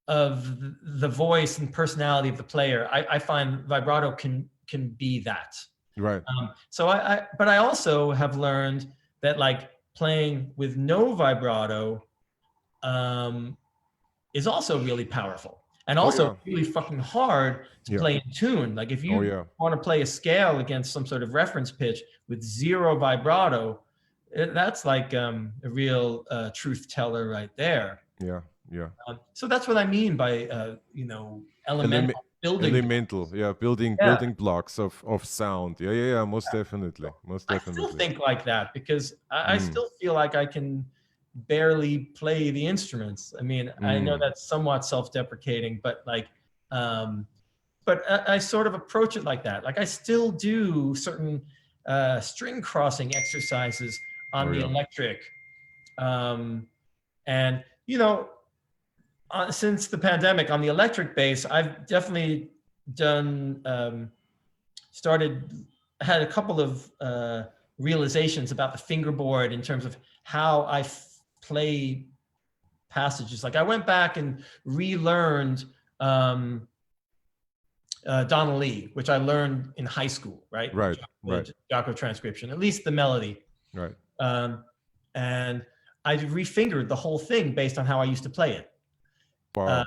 Speaker 3: of the voice and personality of the player. I find vibrato can be that.
Speaker 2: Right.
Speaker 3: So but I also have learned that like playing with no vibrato um, is also really powerful and
Speaker 2: Oh
Speaker 3: also
Speaker 2: yeah.
Speaker 3: really fucking hard to
Speaker 2: Yeah.
Speaker 3: play in tune. Like if
Speaker 2: Oh
Speaker 3: you
Speaker 2: yeah.
Speaker 3: want to play a scale against some sort of reference pitch with zero vibrato, that's like a real truth teller right there.
Speaker 2: Yeah. Yeah.
Speaker 3: So that's what I mean by
Speaker 2: Eleme-
Speaker 3: elemental building
Speaker 2: elemental. Yeah. Building
Speaker 3: blocks. Yeah,
Speaker 2: building blocks of sound. Yeah. Yeah. Yeah. Most definitely. Most
Speaker 3: I still
Speaker 2: definitely.
Speaker 3: think like that because I
Speaker 2: Mm,
Speaker 3: still feel like I can barely play the instruments. I mean, I know
Speaker 2: mm.
Speaker 3: that's somewhat self-deprecating, but like, um, but I sort of approach it like that. Like I still do certain string crossing exercises
Speaker 2: Oh
Speaker 3: on the
Speaker 2: yeah.
Speaker 3: electric, um, and since the pandemic on the electric bass, I've definitely done started had a couple of realizations about the fingerboard in terms of how I play passages. Like I went back and relearned um, Donna Lee, which I learned in high school, right?
Speaker 2: Right. Right.
Speaker 3: The Jocko transcription, at least the melody.
Speaker 2: Right.
Speaker 3: Um, and I refingered the whole thing based on how I used to play it. Uh,
Speaker 2: Wow.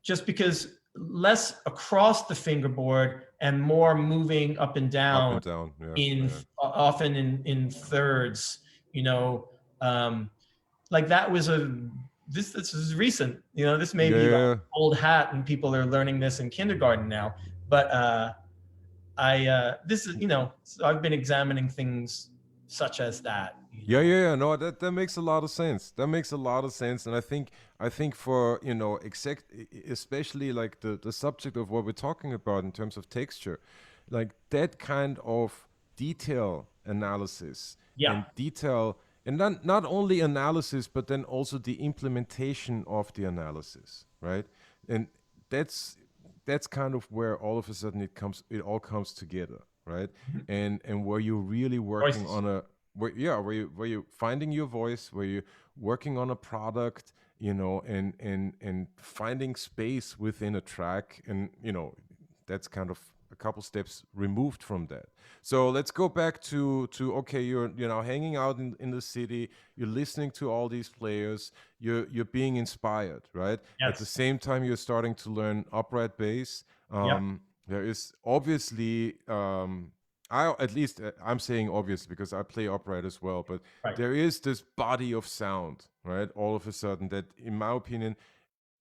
Speaker 3: just because less across the fingerboard and more moving up and
Speaker 2: Up
Speaker 3: down
Speaker 2: and down. Yeah.
Speaker 3: in
Speaker 2: Yeah.
Speaker 3: often in thirds, um, like that was this is recent, this may be like
Speaker 2: Yeah.
Speaker 3: old hat and people are learning this in kindergarten now, but this is, so I've been examining things such as that,
Speaker 2: Yeah, yeah, yeah. No, that makes a lot of sense. That makes a lot of sense, and I think for especially like the subject of what we're talking about in terms of texture, like that kind of detail analysis
Speaker 3: Yeah.
Speaker 2: and detail, and not only analysis, but then also the implementation of the analysis, right? And that's that's kind of where all of a sudden it all comes together, right?
Speaker 3: Mhm.
Speaker 2: And where you're really working
Speaker 3: Voices.
Speaker 2: on a where you finding your voice, where you're working on a product, and finding space within a track, and that's kind of a couple steps removed from that. So let's go back to okay, you're now hanging out in the city, you're listening to all these players, you're being inspired, right? At the
Speaker 3: Yes.
Speaker 2: same time, you're starting to learn upright bass.
Speaker 3: Yeah.
Speaker 2: There is obviously I at least I'm saying obvious because I play upright as well, but
Speaker 3: Right.
Speaker 2: there is this body of sound, right? All of a sudden, that, in my opinion,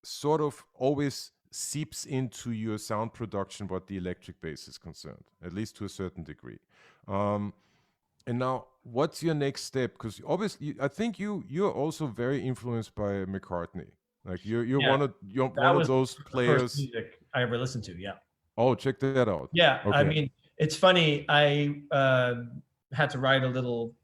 Speaker 2: sort of always seeps into your sound production what the electric bass is concerned, at least to a certain degree. Um, and now, what's your next step? Because obviously, I think you're also very influenced by McCartney. Like
Speaker 3: Yeah,
Speaker 2: you're
Speaker 3: that
Speaker 2: one of
Speaker 3: was
Speaker 2: those
Speaker 3: the first
Speaker 2: players.
Speaker 3: music I ever listened to. Yeah.
Speaker 2: Oh, check that out.
Speaker 3: Yeah, I
Speaker 2: Okay.
Speaker 3: mean, it's funny. I had to write a little,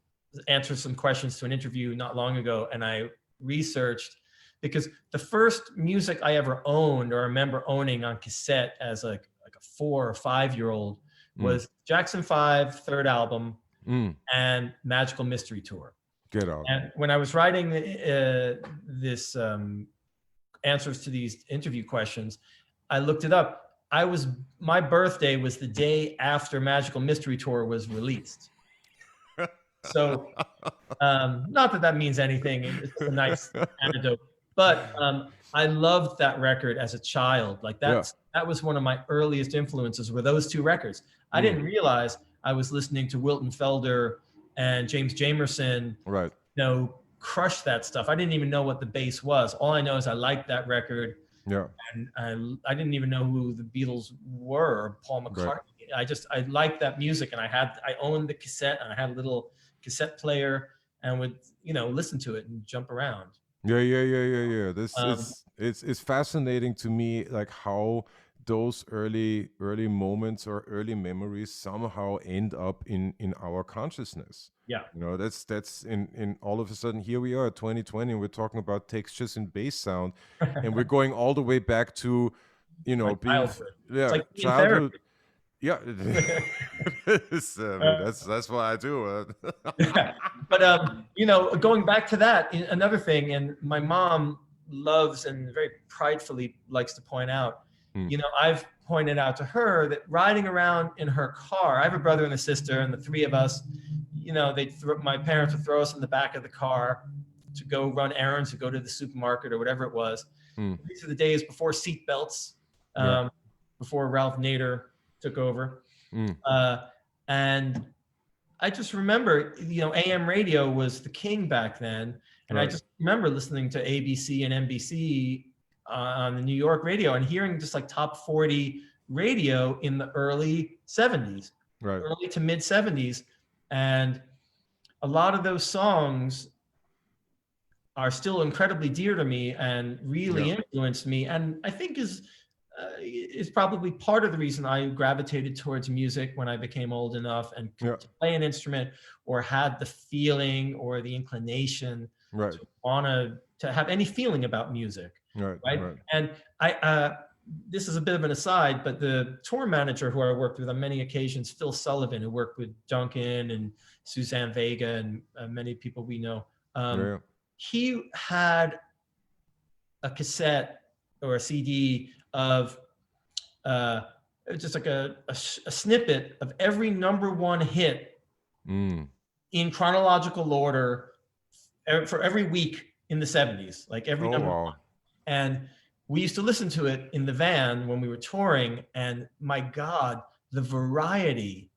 Speaker 3: answer some questions to an interview not long ago, and I researched because the first music I ever owned or remember owning on cassette as like a 4 or 5 year old
Speaker 2: Mm,
Speaker 3: was Jackson 5 third album
Speaker 2: mm,
Speaker 3: and Magical Mystery Tour.
Speaker 2: get out.
Speaker 3: And when I was writing this answers to these interview questions, I looked it up. My birthday was the day after Magical Mystery Tour was released. So not that means anything. It's just a nice anecdote. But I loved that record as a child. Like
Speaker 2: Yeah.
Speaker 3: that was one of my earliest influences were those two records. I didn't realize I was listening to Wilton Felder and James Jamerson,
Speaker 2: Right.
Speaker 3: crush that stuff. I didn't even know what the bass was. All I know is I liked that record.
Speaker 2: Yeah.
Speaker 3: And I didn't even know who the Beatles were, Paul McCartney.
Speaker 2: Right.
Speaker 3: I liked that music, and I owned the cassette, and I had a little cassette player, and would listen to it and jump around.
Speaker 2: Yeah. This
Speaker 3: Um,
Speaker 2: is it's fascinating to me, like how those early moments or early memories somehow end up in our consciousness.
Speaker 3: yeah,
Speaker 2: That's in all of a sudden here we are 2020 and we're talking about textures and bass sound, and we're going all the way back to
Speaker 3: my
Speaker 2: being
Speaker 3: childhood. It's like being in
Speaker 2: childhood.
Speaker 3: therapy.
Speaker 2: Yeah. I mean, that's what I do.
Speaker 3: But going back to that, another thing, and my mom loves and very pridefully likes to point out, I've pointed out to her that riding around in her car, I have a brother and a sister, and the three of us, my parents would throw us in the back of the car to go run errands, to go to the supermarket or whatever it was. These are the days before seat belts, before Ralph Nader took over. And I just remember, AM radio was the king back then. And
Speaker 2: Right.
Speaker 3: I just remember listening to ABC and NBC on the New York radio and hearing just like top 40 radio in the early 70s,
Speaker 2: Right.
Speaker 3: early to mid 70s. And a lot of those songs are still incredibly dear to me and really influenced me. And I think is probably part of the reason I gravitated towards music when I became old enough and could play an instrument or had the feeling or the inclination
Speaker 2: Right.
Speaker 3: to want to have any feeling about music. Right. And this is a bit of an aside, but the tour manager who I worked with on many occasions, Phil Sullivan, who worked with Duncan and Suzanne Vega and many people we know, he had a cassette or a CD of just like a snippet of every number one hit in chronological order for every week in the 70s, like every number one. And we used to listen to it in the van when we were touring, and my God, the variety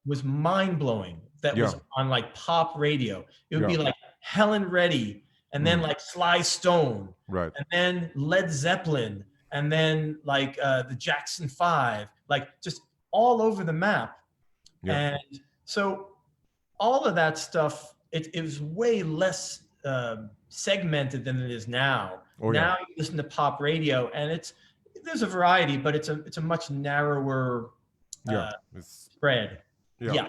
Speaker 3: was mind-blowing. That was on like pop radio. It would be like Helen Reddy, and then like Sly Stone, and then Led Zeppelin, and then like the Jackson 5, like just all over the map. And so all of that stuff, it was way less segmented than it is now. Now you listen to pop radio, and there's a variety, but it's a much narrower spread. And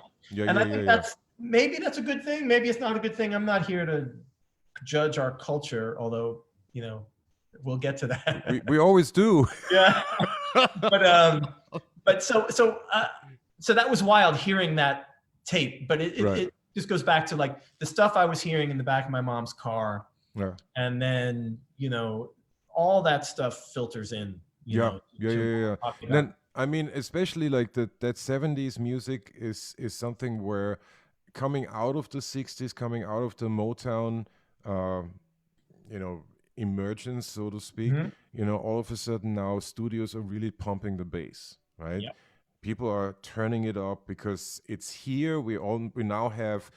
Speaker 3: I think maybe that's a good thing. Maybe it's not a good thing. I'm not here to judge our culture, although we'll get to that.
Speaker 2: We always do.
Speaker 3: But so that was wild hearing that tape. But it just goes back to like the stuff I was hearing in the back of my mom's car. And then, all that stuff filters in. And
Speaker 2: then, I mean, especially like that 70s music is something where coming out of the 60s, coming out of the Motown, emergence, so to speak, all of a sudden now studios are really pumping the bass, right? People are turning it up because it's here. We now have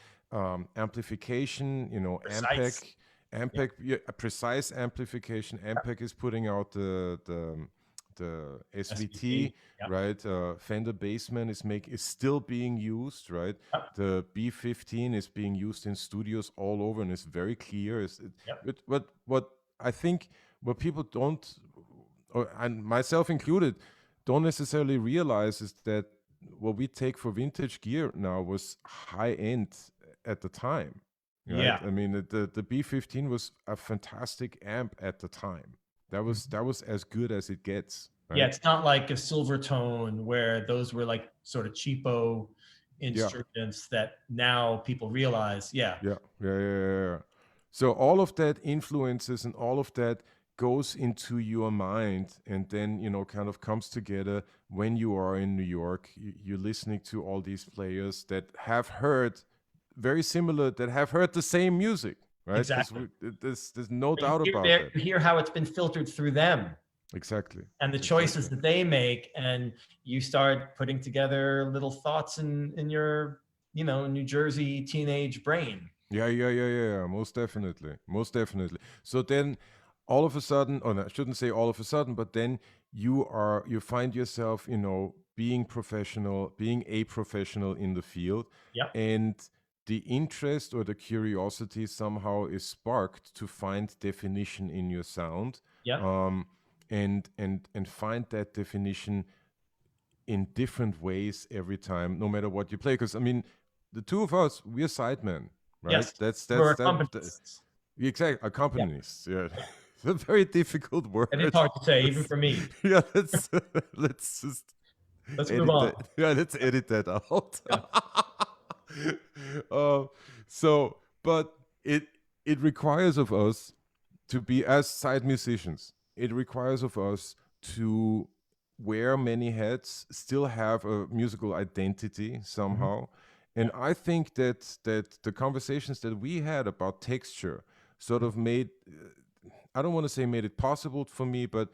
Speaker 2: amplification, Ampeg, Ampeg, yeah, a precise amplification. Ampeg is putting out the SVT,
Speaker 3: SVT. Yep.
Speaker 2: right? Fender Bassman is still being used, right?
Speaker 3: Yep.
Speaker 2: The B15 is being used in studios all over, and it's very clear.
Speaker 3: Yep.
Speaker 2: What I think what people don't, and myself included, don't necessarily realize is that what we take for vintage gear now was high end at the time, right?
Speaker 3: Yeah.
Speaker 2: I mean, the B15 was a fantastic amp at the time. That was as good as it gets. Right?
Speaker 3: Yeah, it's not like a Silvertone where those were like sort of cheapo instruments that now people realize. Yeah.
Speaker 2: So all of that influences and all of that goes into your mind, and then kind of comes together when you are in New York. You're listening to all these players that have heard very similar, that have heard the same music, right?
Speaker 3: Exactly.
Speaker 2: There's no doubt about that.
Speaker 3: You hear how it's been filtered through them.
Speaker 2: Exactly.
Speaker 3: And the choices that they make, and you start putting together little thoughts in your, New Jersey teenage brain.
Speaker 2: Yeah. Most definitely. So then all of a sudden, or no, I shouldn't say all of a sudden, but then you find yourself, being a professional in the field.
Speaker 3: Yep.
Speaker 2: And the interest or the curiosity somehow is sparked to find definition in your sound.
Speaker 3: Yeah.
Speaker 2: And find that definition in different ways every time, no matter what you play. Because I mean, the two of us, we're sidemen, right?
Speaker 3: Yes.
Speaker 2: That's exactly, accompanists. Yeah. It's a very difficult word.
Speaker 3: And it's hard to say, even for me.
Speaker 2: Yeah, let's
Speaker 3: move on.
Speaker 2: Let's edit that out. But it requires of us to be, as side musicians, it requires of us to wear many hats, still have a musical identity somehow. And I think that the conversations that we had about texture sort of made, I don't want to say made it possible for me, but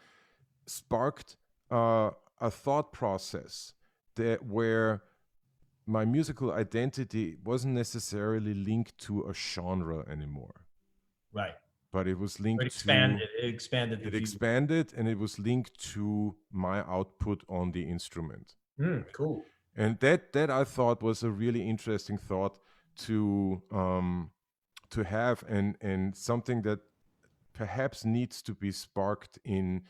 Speaker 2: sparked a thought process where my musical identity wasn't necessarily linked to a genre anymore.
Speaker 3: Right.
Speaker 2: But it was linked
Speaker 3: It expanded.
Speaker 2: It expanded, and it was linked to my output on the instrument.
Speaker 3: Cool.
Speaker 2: And that I thought was a really interesting thought to have, and something that perhaps needs to be sparked in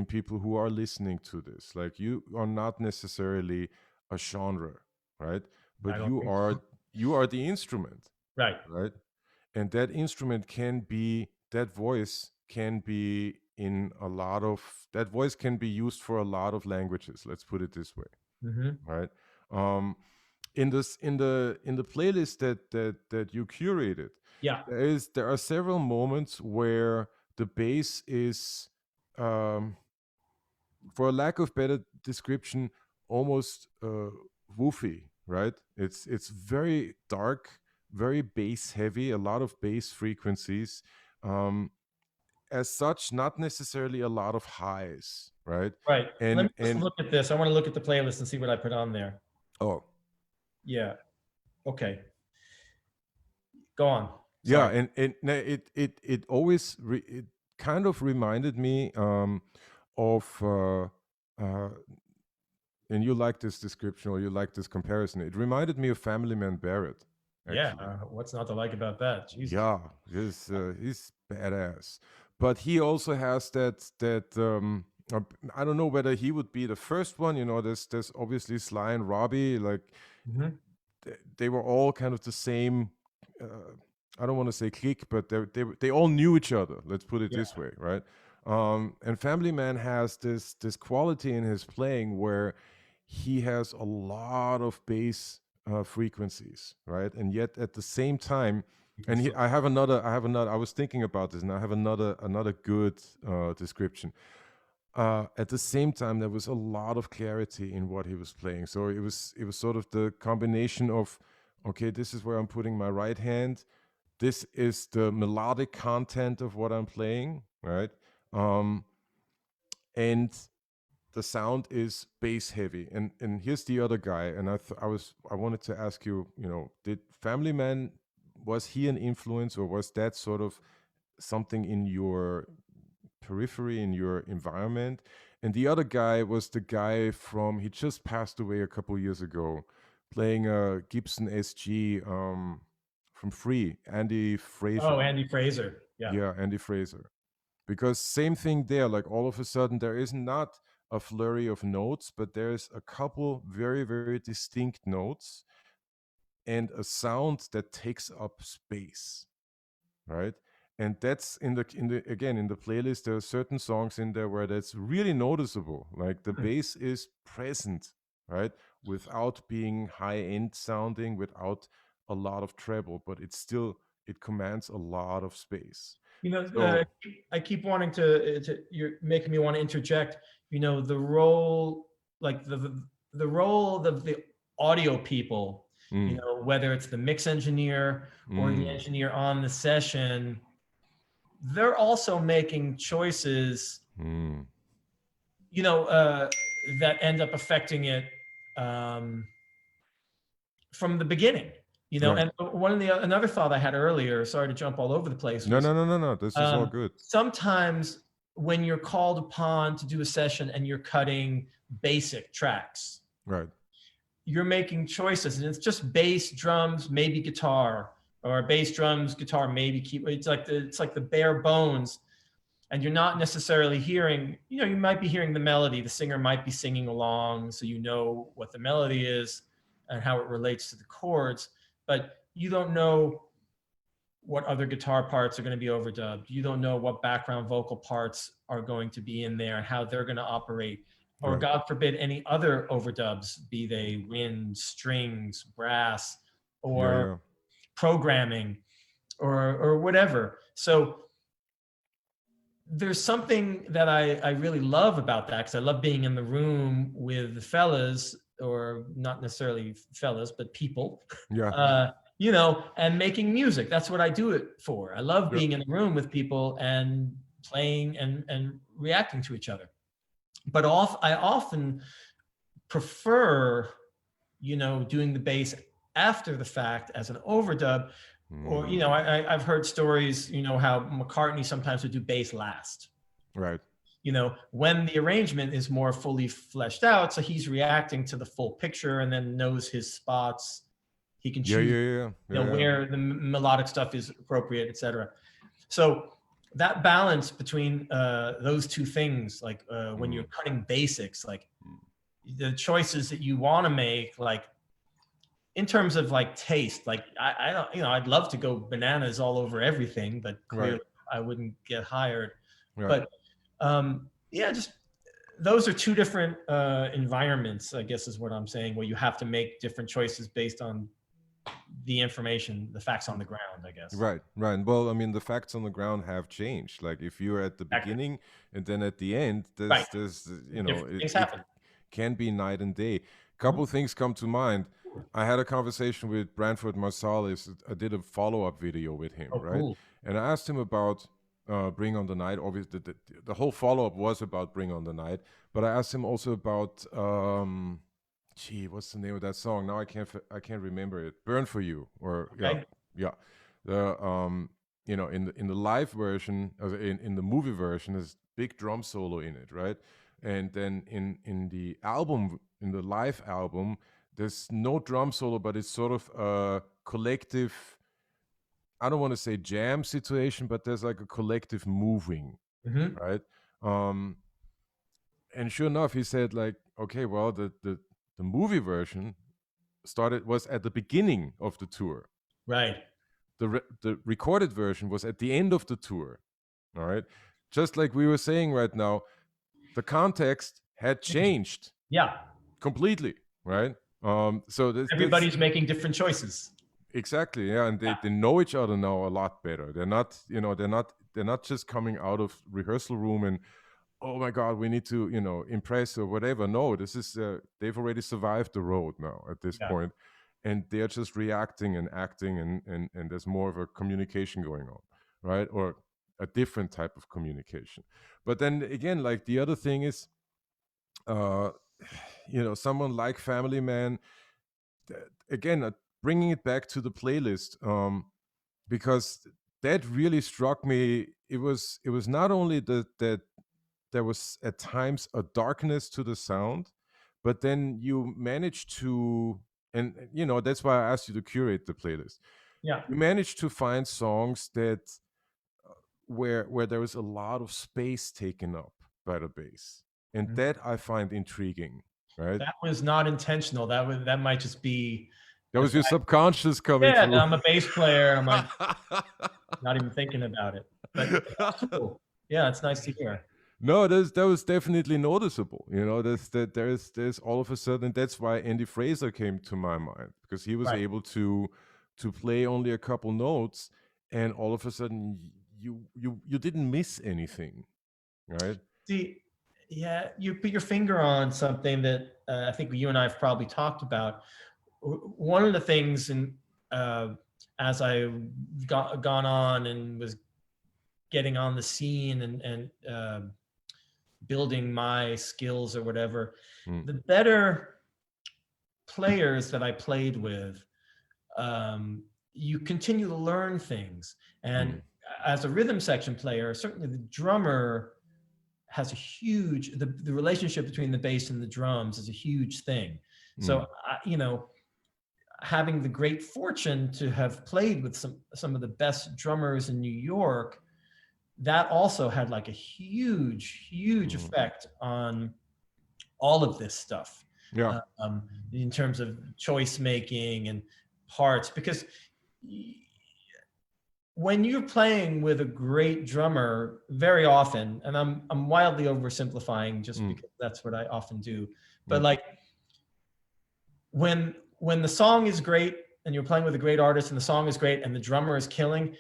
Speaker 2: people who are listening to this. Like, you are not necessarily a genre, right? But you are the instrument.
Speaker 3: Right.
Speaker 2: Right. And that instrument that voice can be that voice can be used for a lot of languages. Let's put it this way. Right. In the playlist that you curated, there are several moments where the bass is, for a lack of better description, almost woofy, right? It's very dark, very bass heavy, a lot of bass frequencies. As such, not necessarily a lot of highs, right?
Speaker 3: Right. Let me look at this. I want to look at the playlist and see what I put on there.
Speaker 2: Oh.
Speaker 3: Yeah. Okay. Go on.
Speaker 2: Sorry. Yeah, and it always it kind of reminded me of and you like this description, or you like this comparison. It reminded me of Family Man Barrett.
Speaker 3: Actually. Yeah, what's not to like about that? Jesus.
Speaker 2: Yeah, he's badass. But he also has that I don't know whether he would be the first one. There's obviously Sly and Robbie. Like, they were all kind of the same. I don't want to say clique, but they all knew each other. Let's put it this way, right? And Family Man has this quality in his playing where he has a lot of bass frequencies, right? And yet at the same time, and I have another. I was thinking about this, and I have another good description. At the same time, there was a lot of clarity in what he was playing. So it was sort of the combination of, okay, this is where I'm putting my right hand. This is the melodic content of what I'm playing, right? And the sound is bass heavy. And here's the other guy. And I wanted to ask you, did Family Man, was he an influence, or was that sort of something in your periphery, in your environment. And the other guy was the guy from, he just passed away a couple years ago, playing a Gibson SG, from Free, Andy
Speaker 3: Oh,
Speaker 2: Fraser.
Speaker 3: Andy Fraser. Yeah.
Speaker 2: Yeah, Andy Fraser. Because same thing there, like all of a sudden there is not a flurry of notes, but there's a couple very, very distinct notes and a sound that takes up space, right? And that's in the again, in the playlist there are certain songs in there where that's really noticeable, like the
Speaker 3: Hmm.
Speaker 2: bass is present, right, without being high end sounding, without a lot of treble, but it's still, it commands a lot of space.
Speaker 3: You know,
Speaker 2: So
Speaker 3: I keep wanting to. You're making me want to interject. You know, the role, like the role of the audio people. You
Speaker 2: mm,
Speaker 3: know, whether it's the mix engineer or the
Speaker 2: mm,
Speaker 3: engineer on the session, they're also making choices.
Speaker 2: mm,
Speaker 3: You know, that end up affecting it um, from the beginning. You know,
Speaker 2: right.
Speaker 3: and one of the another thought I had earlier. Sorry to jump all over the place.
Speaker 2: No,
Speaker 3: Was
Speaker 2: no, no, no, no, this is all good.
Speaker 3: sometimes when you're called upon to do a session and you're cutting basic tracks,
Speaker 2: Right.
Speaker 3: you're making choices, and it's just bass, drums, maybe guitar, or bass, drums, guitar, maybe keyboard. It's like the bare bones, and you're not necessarily hearing. You know, you might be hearing the melody. The singer might be singing along, so you know what the melody is and how it relates to the chords, but you don't know what other guitar parts are going to be overdubbed. You don't know what background vocal parts are going to be in there and how they're going to operate. Or
Speaker 2: Right.
Speaker 3: God forbid, any other overdubs, be they wind, strings, brass,
Speaker 2: Yeah,
Speaker 3: or
Speaker 2: yeah.
Speaker 3: programming, or whatever. So there's something that I really love about that, because I love being in the room with the fellas, or not necessarily fellas, but people,
Speaker 2: Yeah.
Speaker 3: you know, and making music. That's what I do it for. I love
Speaker 2: Yeah.
Speaker 3: being in the room with people and playing and reacting to each other. But I often prefer, you know, doing the bass after the fact as an overdub. Or, you know,
Speaker 2: Mm,
Speaker 3: I've heard stories, you know, how McCartney sometimes would do bass last,
Speaker 2: right.
Speaker 3: you know, when the arrangement is more fully fleshed out. So he's reacting to the full picture and then knows his spots. He can
Speaker 2: Yeah,
Speaker 3: choose,
Speaker 2: yeah, yeah,
Speaker 3: you know,
Speaker 2: yeah, yeah.
Speaker 3: where the melodic stuff is appropriate, etc. So that balance between those two things, like when you're
Speaker 2: Mm,
Speaker 3: cutting basics, like
Speaker 2: mm.
Speaker 3: the choices that you want to make, like in terms of like taste, like I don't, you know, I'd love to go bananas all over everything, but
Speaker 2: Right.
Speaker 3: clearly I wouldn't get hired.
Speaker 2: Right.
Speaker 3: But yeah, just those are two different environments, I guess is what I'm saying, where you have to make different choices based on the information, the facts on the ground, I guess.
Speaker 2: Right, right. Well, I mean, the facts on the ground have changed. Like if you're at the
Speaker 3: Accurate.
Speaker 2: beginning and then at the end,
Speaker 3: Right.
Speaker 2: there's, you know,
Speaker 3: Different
Speaker 2: it,
Speaker 3: things
Speaker 2: it
Speaker 3: happen.
Speaker 2: can be night and day.
Speaker 3: Mhm.
Speaker 2: Couple things come to mind. I had a conversation with Branford Marsalis. I did a follow-up video with him,
Speaker 3: Oh,
Speaker 2: right?
Speaker 3: cool.
Speaker 2: And I asked him about Bring on the Night. Obviously, the whole follow-up was about Bring on the Night, but I asked him also about gee, what's the name of that song? Now I can't remember it. Burn for You, or yeah,
Speaker 3: Okay.
Speaker 2: yeah. The you know, in the live version, in the movie version, there's big drum solo in it, right? And then in the album, in the live album, there's no drum solo, but it's sort of a collective. I don't want to say jam situation, but there's like a collective moving,
Speaker 3: Hmm.
Speaker 2: right? Um, and sure enough, he said like, okay, well, the movie version was at the beginning of the tour.
Speaker 3: Right.
Speaker 2: The recorded version was at the end of the tour. All right, just like we were saying right now, the context had changed
Speaker 3: Yeah.
Speaker 2: completely, right? So that's
Speaker 3: Everybody's making different choices.
Speaker 2: exactly, yeah, and they know each other now a lot better. They're not, you know, they're not just coming out of rehearsal room and, oh my god, we need to, you know, impress or whatever. No, this is they've already survived the road now at this
Speaker 3: Yeah.
Speaker 2: point, and they're just reacting and acting, and there's more of a communication going on, right? Or a different type of communication. But then again, like the other thing is, uh you know, someone like Family Man, again, bringing it back to the playlist, because that really struck me. It was not only that there was at times a darkness to the sound, but then you managed to, and that's why I asked you to curate the playlist.
Speaker 3: Yeah.
Speaker 2: You managed to find songs that where there was a lot of space taken up by the bass, and
Speaker 3: Mhm.
Speaker 2: that I find intriguing. Right,
Speaker 3: That was not intentional. That might just be
Speaker 2: that
Speaker 3: the
Speaker 2: was your
Speaker 3: fact.
Speaker 2: subconscious coming
Speaker 3: Yeah,
Speaker 2: through.
Speaker 3: I'm a bass player. I'm like not even thinking about it. But that's cool. Yeah, it's nice to hear.
Speaker 2: No, that was definitely noticeable. There's all of a sudden. That's why Andy Fraser came to my mind, because he was
Speaker 3: Right.
Speaker 2: able to play only a couple notes, and all of a sudden you didn't miss anything, right?
Speaker 3: See, yeah, you put your finger on something that I think you and I have probably talked about. One of the things, and as I gone on and was getting on the scene and building my skills or whatever,
Speaker 2: Mm,
Speaker 3: the better players that I played with, you continue to learn things. And
Speaker 2: mm,
Speaker 3: as a rhythm section player, certainly the drummer has a huge, the relationship between the bass and the drums is a huge thing. So,
Speaker 2: mm,
Speaker 3: having the great fortune to have played with some of the best drummers in New York, that also had like a huge
Speaker 2: mm.
Speaker 3: effect on all of this stuff,
Speaker 2: Yeah.
Speaker 3: in terms of choice making and parts. Because when you're playing with a great drummer, very often, and I'm wildly oversimplifying just
Speaker 2: Mm,
Speaker 3: because that's what I often do, but
Speaker 2: mm,
Speaker 3: like when the song is great and you're playing with a great artist and the song is great and the drummer is killing,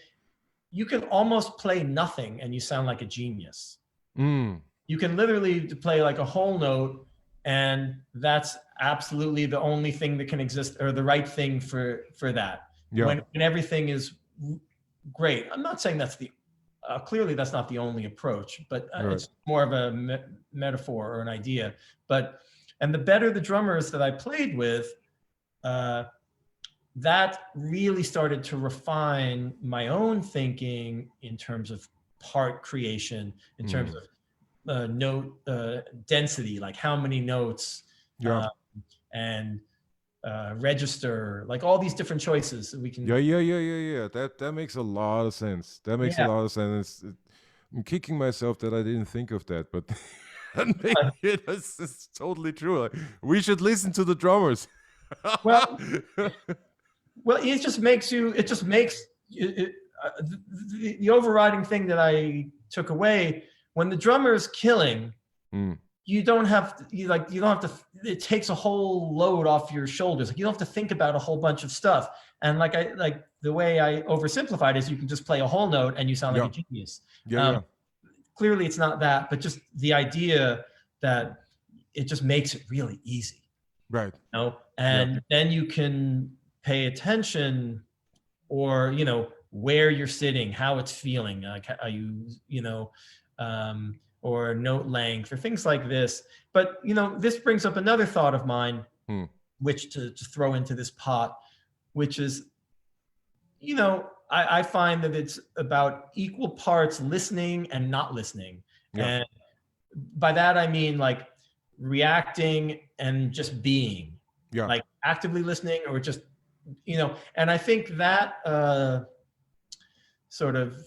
Speaker 3: you can almost play nothing and you sound like a genius.
Speaker 2: mm.
Speaker 3: You can literally play like a whole note, and that's absolutely the only thing that can exist, or the right thing for that.
Speaker 2: Yeah.
Speaker 3: When everything is great. I'm not saying that's the clearly that's not the only approach, but
Speaker 2: Right.
Speaker 3: it's more of a metaphor or an idea. But and the better the drummers that I played with, that really started to refine my own thinking in terms of part creation, in terms
Speaker 2: Mm.
Speaker 3: of note density, like how many notes,
Speaker 2: Yeah.
Speaker 3: and register, like all these different choices that we can.
Speaker 2: Yeah. That makes a lot of sense. That makes a
Speaker 3: Yeah.
Speaker 2: lot of sense. I'm kicking myself that I didn't think of that, but it's totally true. Like, we should listen to the drummers.
Speaker 3: Well, it just makes the overriding thing that I took away, when the drummer is killing,
Speaker 2: Mm,
Speaker 3: you don't have to, it takes a whole load off your shoulders. Like, you don't have to think about a whole bunch of stuff. And like the way I oversimplified is you can just play a whole note and you sound like
Speaker 2: yeah.
Speaker 3: a genius.
Speaker 2: Yeah.
Speaker 3: Clearly it's not that, but just the idea that it just makes it really easy,
Speaker 2: Right.
Speaker 3: and then you can pay attention, or where you're sitting, how it's feeling, like are you or note length or things like this. But this brings up another thought of mine,
Speaker 2: Hmm.
Speaker 3: which to throw into this pot, which is, I find that it's about equal parts listening and not listening.
Speaker 2: Yeah.
Speaker 3: And by that I mean like reacting and just being,
Speaker 2: Yeah.
Speaker 3: like actively listening or just, and I think that sort of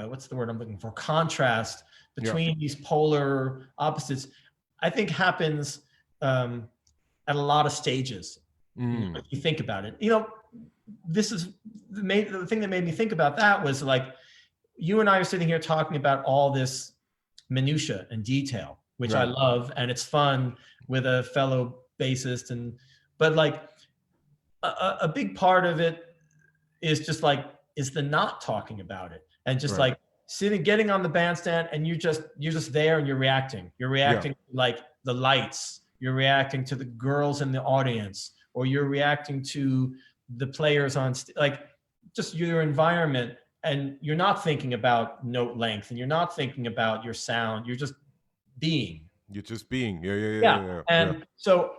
Speaker 3: what's the word I'm looking for, contrast between these polar opposites, I think happens at a lot of stages.
Speaker 2: Mm.
Speaker 3: If you think about it, this is the thing that made me think about that was like, you and I are sitting here talking about all this minutia and detail, which I
Speaker 2: Right.
Speaker 3: love, and it's fun with a fellow bassist, but like a big part of it is just like, is the not talking about it, and just
Speaker 2: Right.
Speaker 3: like getting on the bandstand, and you're just there and you're reacting to like the lights, you're reacting to the girls in the audience, or you're reacting to the players on like just your environment, and you're not thinking about note length, and you're not thinking about your sound, you're just being.
Speaker 2: You're just being. Yeah.
Speaker 3: And so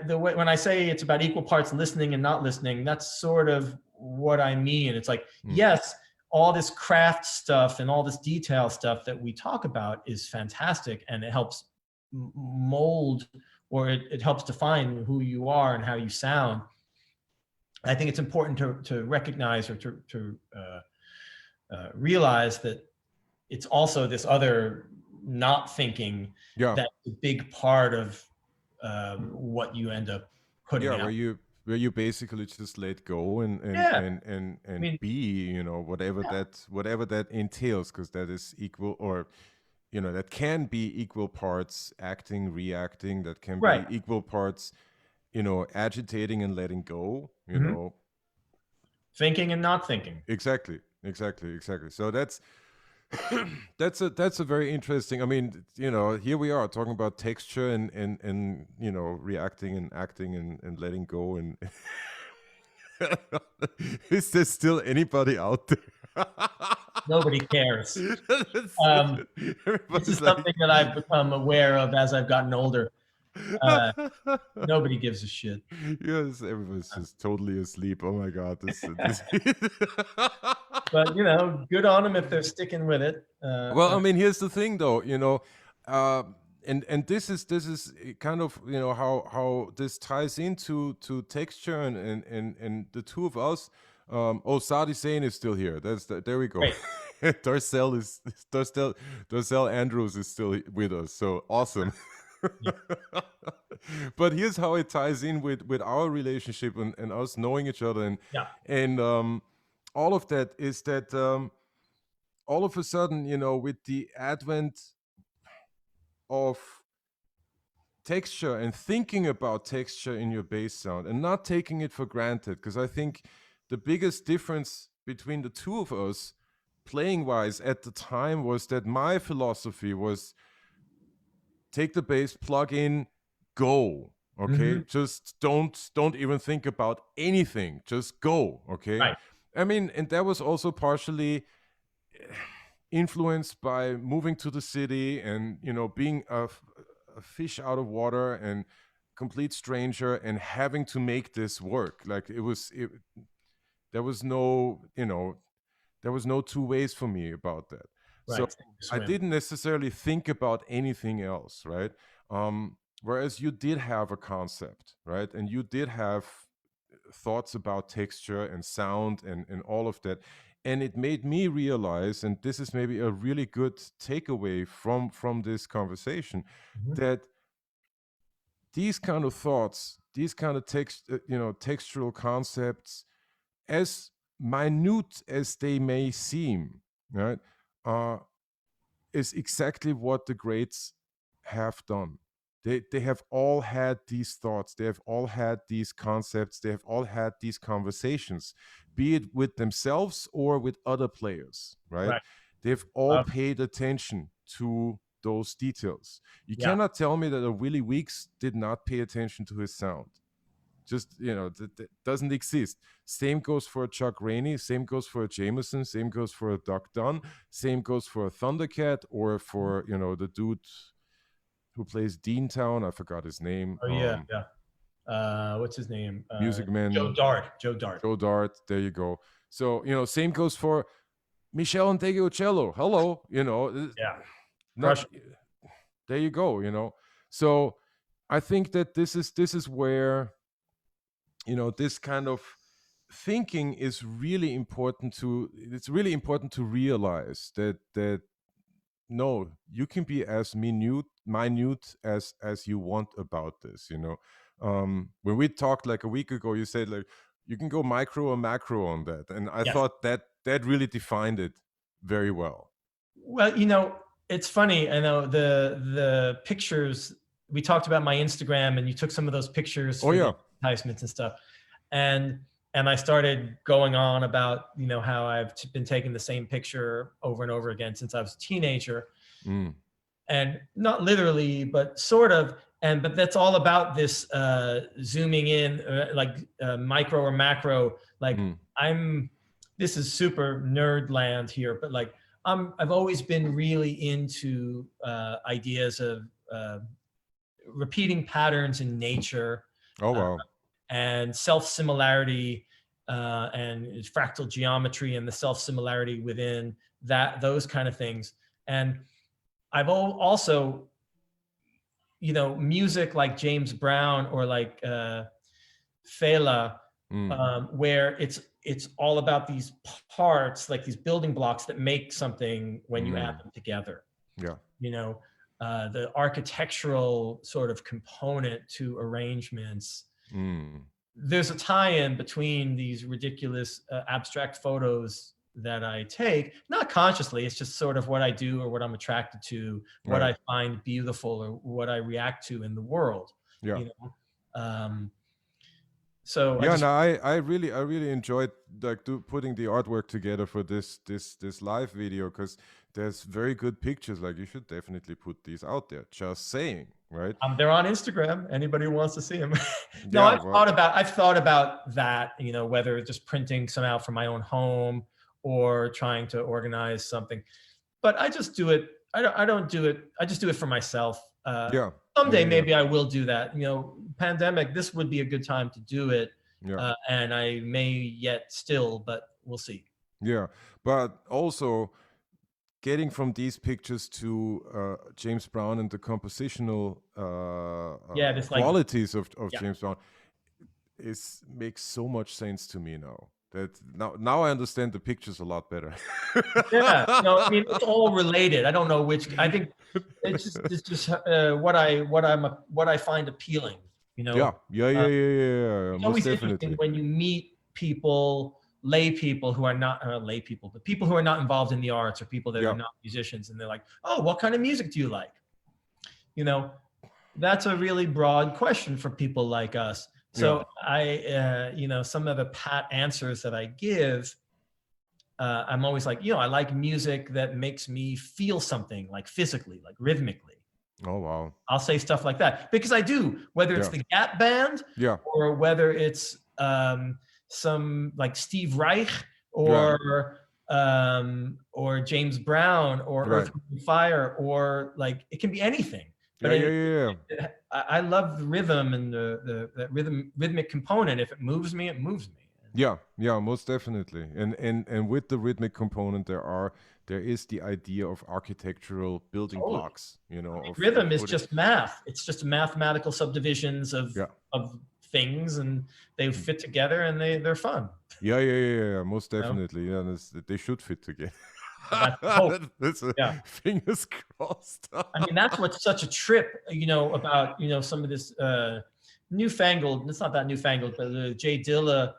Speaker 3: when I say it's about equal parts listening and not listening, that's sort of what I mean. It's like,
Speaker 2: Mm.
Speaker 3: yes, all this craft stuff and all this detail stuff that we talk about is fantastic, and it helps mold, or it helps define who you are and how you sound. I think it's important to recognize, or to realize that it's also this other not thinking
Speaker 2: Yeah.
Speaker 3: that's a big part of what you end up putting
Speaker 2: Yeah,
Speaker 3: out.
Speaker 2: where you basically just let go and
Speaker 3: Yeah.
Speaker 2: I
Speaker 3: mean,
Speaker 2: be, you know, whatever
Speaker 3: Yeah.
Speaker 2: whatever that entails, because that is equal, or you know, that can be equal parts acting, reacting, that can
Speaker 3: Right.
Speaker 2: be equal parts, you know, agitating and letting go, you
Speaker 3: Mhm.
Speaker 2: know.
Speaker 3: Thinking and not thinking.
Speaker 2: Exactly. So that's a very interesting. I mean, you know, here we are talking about texture and you know, reacting and acting and letting go. And is there still anybody out there?
Speaker 3: Nobody cares. This
Speaker 2: Everybody's
Speaker 3: is
Speaker 2: like,
Speaker 3: something that I've become aware of as I've gotten older. Nobody gives a shit.
Speaker 2: yes, everybody's just totally asleep. Oh my god, this
Speaker 3: But you know, good on them if they're sticking with it.
Speaker 2: Well, I mean, here's the thing, though. You know, and this is kind of, you know, how this ties into to texture and the two of us. Oh, Sadi Sane is still here. There we go.
Speaker 3: Great.
Speaker 2: Darcel Andrews is still with us. So awesome.
Speaker 3: Yeah.
Speaker 2: But here's how it ties in with our relationship and us knowing each other,
Speaker 3: Yeah.
Speaker 2: and all of that is that. All of a sudden, you know, with the advent of texture and thinking about texture in your bass sound and not taking it for granted, because I think the biggest difference between the two of us, playing wise at the time, was that my philosophy was take the bass, plug in, go. Okay, just don't even think about anything, just go. Okay,
Speaker 3: Right.
Speaker 2: I mean, and that was also partially influenced by moving to the city and, you know, being a fish out of water and complete stranger and having to make this work. Like there was no, you know, there was no two ways for me about that. So
Speaker 3: Right.
Speaker 2: I
Speaker 3: Swim.
Speaker 2: didn't necessarily think about anything else, right? Whereas you did have a concept, right? And you did have thoughts about texture and sound and all of that. And it made me realize, and this is maybe a really good takeaway from this conversation,
Speaker 3: Mhm.
Speaker 2: that these kind of thoughts, these kind of you know, textural concepts, as minute as they may seem, right, is exactly what the greats have done. They have all had these thoughts, they have all had these concepts, they have all had these conversations, be it with themselves or with other players, right?
Speaker 3: Right.
Speaker 2: They've all paid attention to those details. You
Speaker 3: Yeah.
Speaker 2: cannot tell me that a Willie Weeks did not pay attention to his sound. Just, you know, that doesn't exist. Same goes for a Chuck Rainey, same goes for a Jameson, same goes for a Duck Dunn, same goes for a Thundercat, or for, you know, the dude who plays Deantown. I forgot his name.
Speaker 3: Oh yeah. Yeah. What's his name?
Speaker 2: Music Man.
Speaker 3: Joe Dart. Joe Dart.
Speaker 2: Joe Dart. There you go. So, you know, same goes for Michelle Anteguocello. Hello, you know.
Speaker 3: Yeah.
Speaker 2: Not, there you go, you know. So I think that this is where, you know, this kind of thinking is really important to, it's really important to realize that no, you can be as minute as you want about this, you know. When we talked like a week ago, you said like you can go micro or macro on that, and I thought that really defined it very well.
Speaker 3: Well, you know, it's funny. I know the pictures we talked about, my Instagram, and you took some of those pictures for the advertisements and stuff, and I started going on about, you know, how I've been taking the same picture over and over again since I was a teenager, and not literally, but sort of. And but that's all about this zooming in, like micro or macro. Like this is super nerd land here, but like I've always been really into ideas of repeating patterns in nature.
Speaker 2: Oh wow.
Speaker 3: And self-similarity and fractal geometry and the self-similarity within those kind of things. And I've also, music like James Brown or like Fela, where it's all about these parts, like these building blocks that make something when you add them together.
Speaker 2: Yeah.
Speaker 3: The architectural sort of component to arrangements. There's a tie-in between these ridiculous abstract photos that I take, not consciously. It's just sort of what I do or what I'm attracted to, what I find beautiful or what I react to in the world.
Speaker 2: Yeah.
Speaker 3: So
Speaker 2: yeah, I really enjoyed like putting the artwork together for this live video, because there's very good pictures. Like, you should definitely put these out there. Just saying, right?
Speaker 3: They're on Instagram. Anybody who wants to see them. No, I've thought about that. Whether just printing some out from my own home or trying to organize something, but I just do it. I don't do it. I just do it for myself. Someday maybe I will do that. Pandemic, this would be a good time to do it. And I may yet still, but we'll see.
Speaker 2: Yeah, but also getting from these pictures to James Brown and the compositional qualities of James Brown makes so much sense to me now. That now I understand the pictures a lot better.
Speaker 3: It's all related. I don't know which. I think it's just what I find appealing. It's always interesting when you meet lay people who are not lay people, but people who are not involved in the arts or people that are not musicians, and they're like, "Oh, what kind of music do you like?" That's a really broad question for people like us. So I, some of the pat answers that I give, I'm always like, I like music that makes me feel something, like physically, like rhythmically.
Speaker 2: Oh, wow.
Speaker 3: I'll say stuff like that because I do, whether it's the Gap Band or whether it's some like Steve Reich or James Brown or Earth, Wind and Fire, or like, it can be anything. But I love the rhythm and the rhythmic component. If it moves me, it moves me.
Speaker 2: Yeah, most definitely. And with the rhythmic component, there is the idea of architectural building blocks.
Speaker 3: Rhythm is just math. It's just mathematical subdivisions of things, and they fit together, and they're fun.
Speaker 2: Yeah. Most definitely. They should fit together. Fingers crossed.
Speaker 3: That's what's such a trip, about some of this newfangled. It's not that newfangled, but the Jay Dilla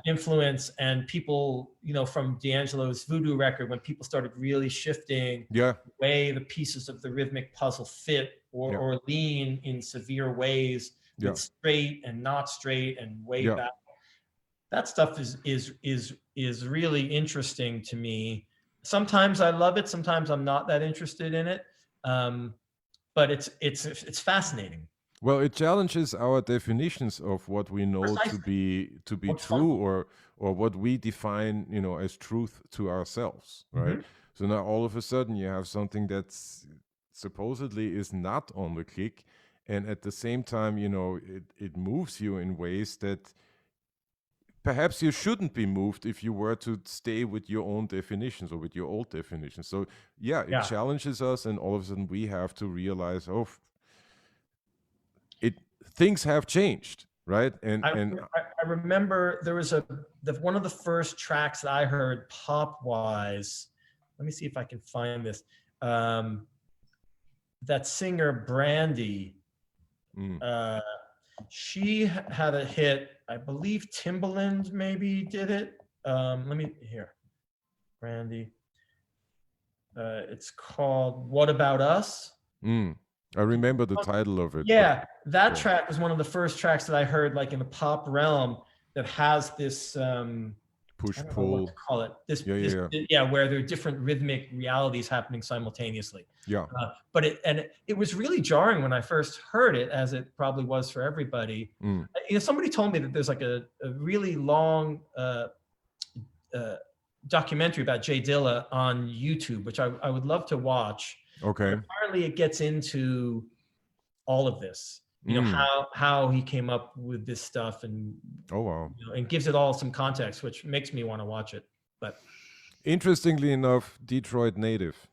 Speaker 3: influence, and people, from D'Angelo's Voodoo record, when people started really shifting the way the pieces of the rhythmic puzzle fit or lean in severe ways, with straight and not straight and way back. That stuff is really interesting to me. Sometimes I love it. Sometimes I'm not that interested in it. But it's fascinating.
Speaker 2: Well, it challenges our definitions of what we know to be true, or what we define, as truth to ourselves, right? So now all of a sudden you have something that's supposedly is not on the click, and at the same time, it moves you in ways that perhaps you shouldn't be moved if you were to stay with your own definitions or with your old definitions. So it challenges us, and all of a sudden we have to realize, things have changed, right? And
Speaker 3: I remember there was one of the first tracks that I heard pop wise. Let me see if I can find this. That singer Brandy. She had a hit. I believe Timbaland maybe did it. Brandy. It's called "What About Us."
Speaker 2: I remember the title of it.
Speaker 3: Yeah, that track was one of the first tracks that I heard, like in the pop realm, that has this
Speaker 2: push-pull.
Speaker 3: To call it where there are different rhythmic realities happening simultaneously. But it was really jarring when I first heard it, as it probably was for everybody. Somebody told me that there's like a really long documentary about Jay Dilla on YouTube, which I would love to watch.
Speaker 2: Okay.
Speaker 3: But apparently it gets into all of this. you know,
Speaker 2: Mm.
Speaker 3: how he came up with this stuff, and
Speaker 2: Oh wow.
Speaker 3: you know, and gives it all some context, which makes me want to watch it. But
Speaker 2: Interestingly enough, Detroit native.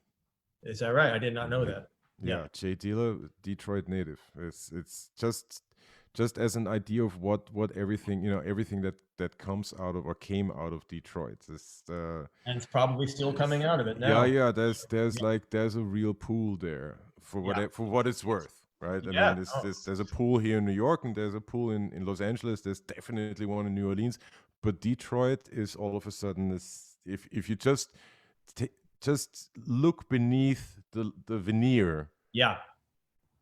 Speaker 3: is that right? I did not know that. Yeah.
Speaker 2: Yeah, Jay Dealer, Detroit native. It's just as an idea of what everything, everything that comes out of or came out of Detroit.
Speaker 3: And it's probably still coming out of it
Speaker 2: Yeah,
Speaker 3: now.
Speaker 2: yeah. There's
Speaker 3: Yeah.
Speaker 2: like there's a real pool there for
Speaker 3: Yeah.
Speaker 2: what it's worth, right? I
Speaker 3: Yeah.
Speaker 2: mean,
Speaker 3: Oh,
Speaker 2: there's a pool here in New York, and there's a pool in Los Angeles. There's definitely one in New Orleans, but Detroit is all of a sudden this. If you t- just look beneath the veneer,
Speaker 3: yeah.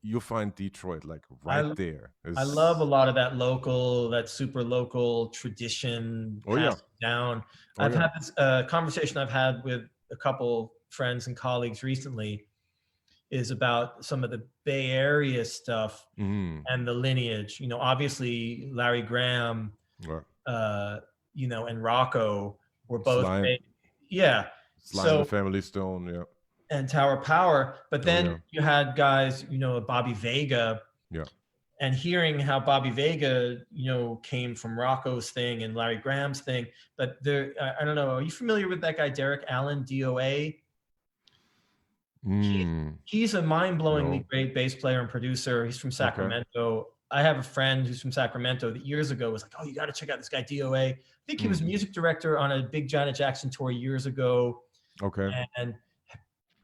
Speaker 2: you'll find Detroit like right
Speaker 3: I
Speaker 2: there.
Speaker 3: I love a
Speaker 2: It's,
Speaker 3: lot of that super local tradition
Speaker 2: oh yeah,
Speaker 3: passed down.
Speaker 2: oh
Speaker 3: I've
Speaker 2: yeah.
Speaker 3: had this conversation I've had with a couple friends and colleagues recently is about some of the Bay Area stuff
Speaker 2: Mm,
Speaker 3: and the lineage. You know, obviously Larry Graham,
Speaker 2: right.
Speaker 3: uh, you know, and Rocco were both
Speaker 2: Slime,
Speaker 3: yeah.
Speaker 2: Slime, the
Speaker 3: So
Speaker 2: Family Stone. Yeah.
Speaker 3: and Tower Power, but
Speaker 2: Oh
Speaker 3: then
Speaker 2: yeah,
Speaker 3: you had guys, you know, Bobby Vega,
Speaker 2: yeah.
Speaker 3: and hearing how Bobby Vega, you know, came from Rocco's thing and Larry Graham's thing. But there, I don't know. Are you familiar with that guy, Derek Allen, DOA? He,
Speaker 2: Mm,
Speaker 3: he's a mind-blowingly
Speaker 2: no.
Speaker 3: great bass player and producer. He's from
Speaker 2: Okay.
Speaker 3: Sacramento. I have a friend who's from Sacramento that years ago was like, "Oh, you got to check out this guy, DOA." I think he
Speaker 2: Mm,
Speaker 3: was music director on a big Janet Jackson tour years ago,
Speaker 2: okay.
Speaker 3: and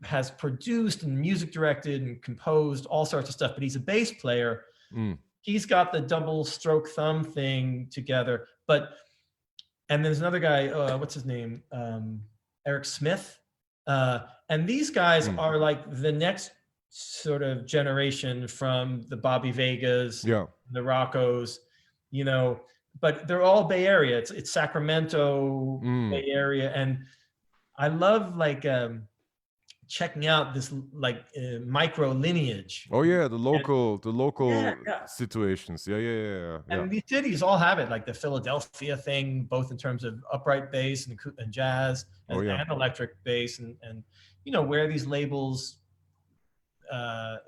Speaker 3: has produced and music directed and composed all sorts of stuff. But he's a bass player.
Speaker 2: Mm,
Speaker 3: He's got the double stroke thumb thing together. But and there's another guy, what's his name? Eric Smith. And these guys
Speaker 2: mm.
Speaker 3: are like the next sort of generation from the Bobby Vegas,
Speaker 2: Yeah.
Speaker 3: the Roccos, you know, but they're all Bay Area. It's Sacramento,
Speaker 2: Mm.
Speaker 3: Bay Area. And I love like checking out this like micro lineage.
Speaker 2: Oh yeah,
Speaker 3: And
Speaker 2: the
Speaker 3: yeah,
Speaker 2: local
Speaker 3: yeah.
Speaker 2: situations. Yeah, yeah, yeah, yeah. Yeah.
Speaker 3: And these cities all have it, like the Philadelphia thing, both in terms of upright bass and jazz
Speaker 2: Oh yeah.
Speaker 3: and electric bass, and you know where these labels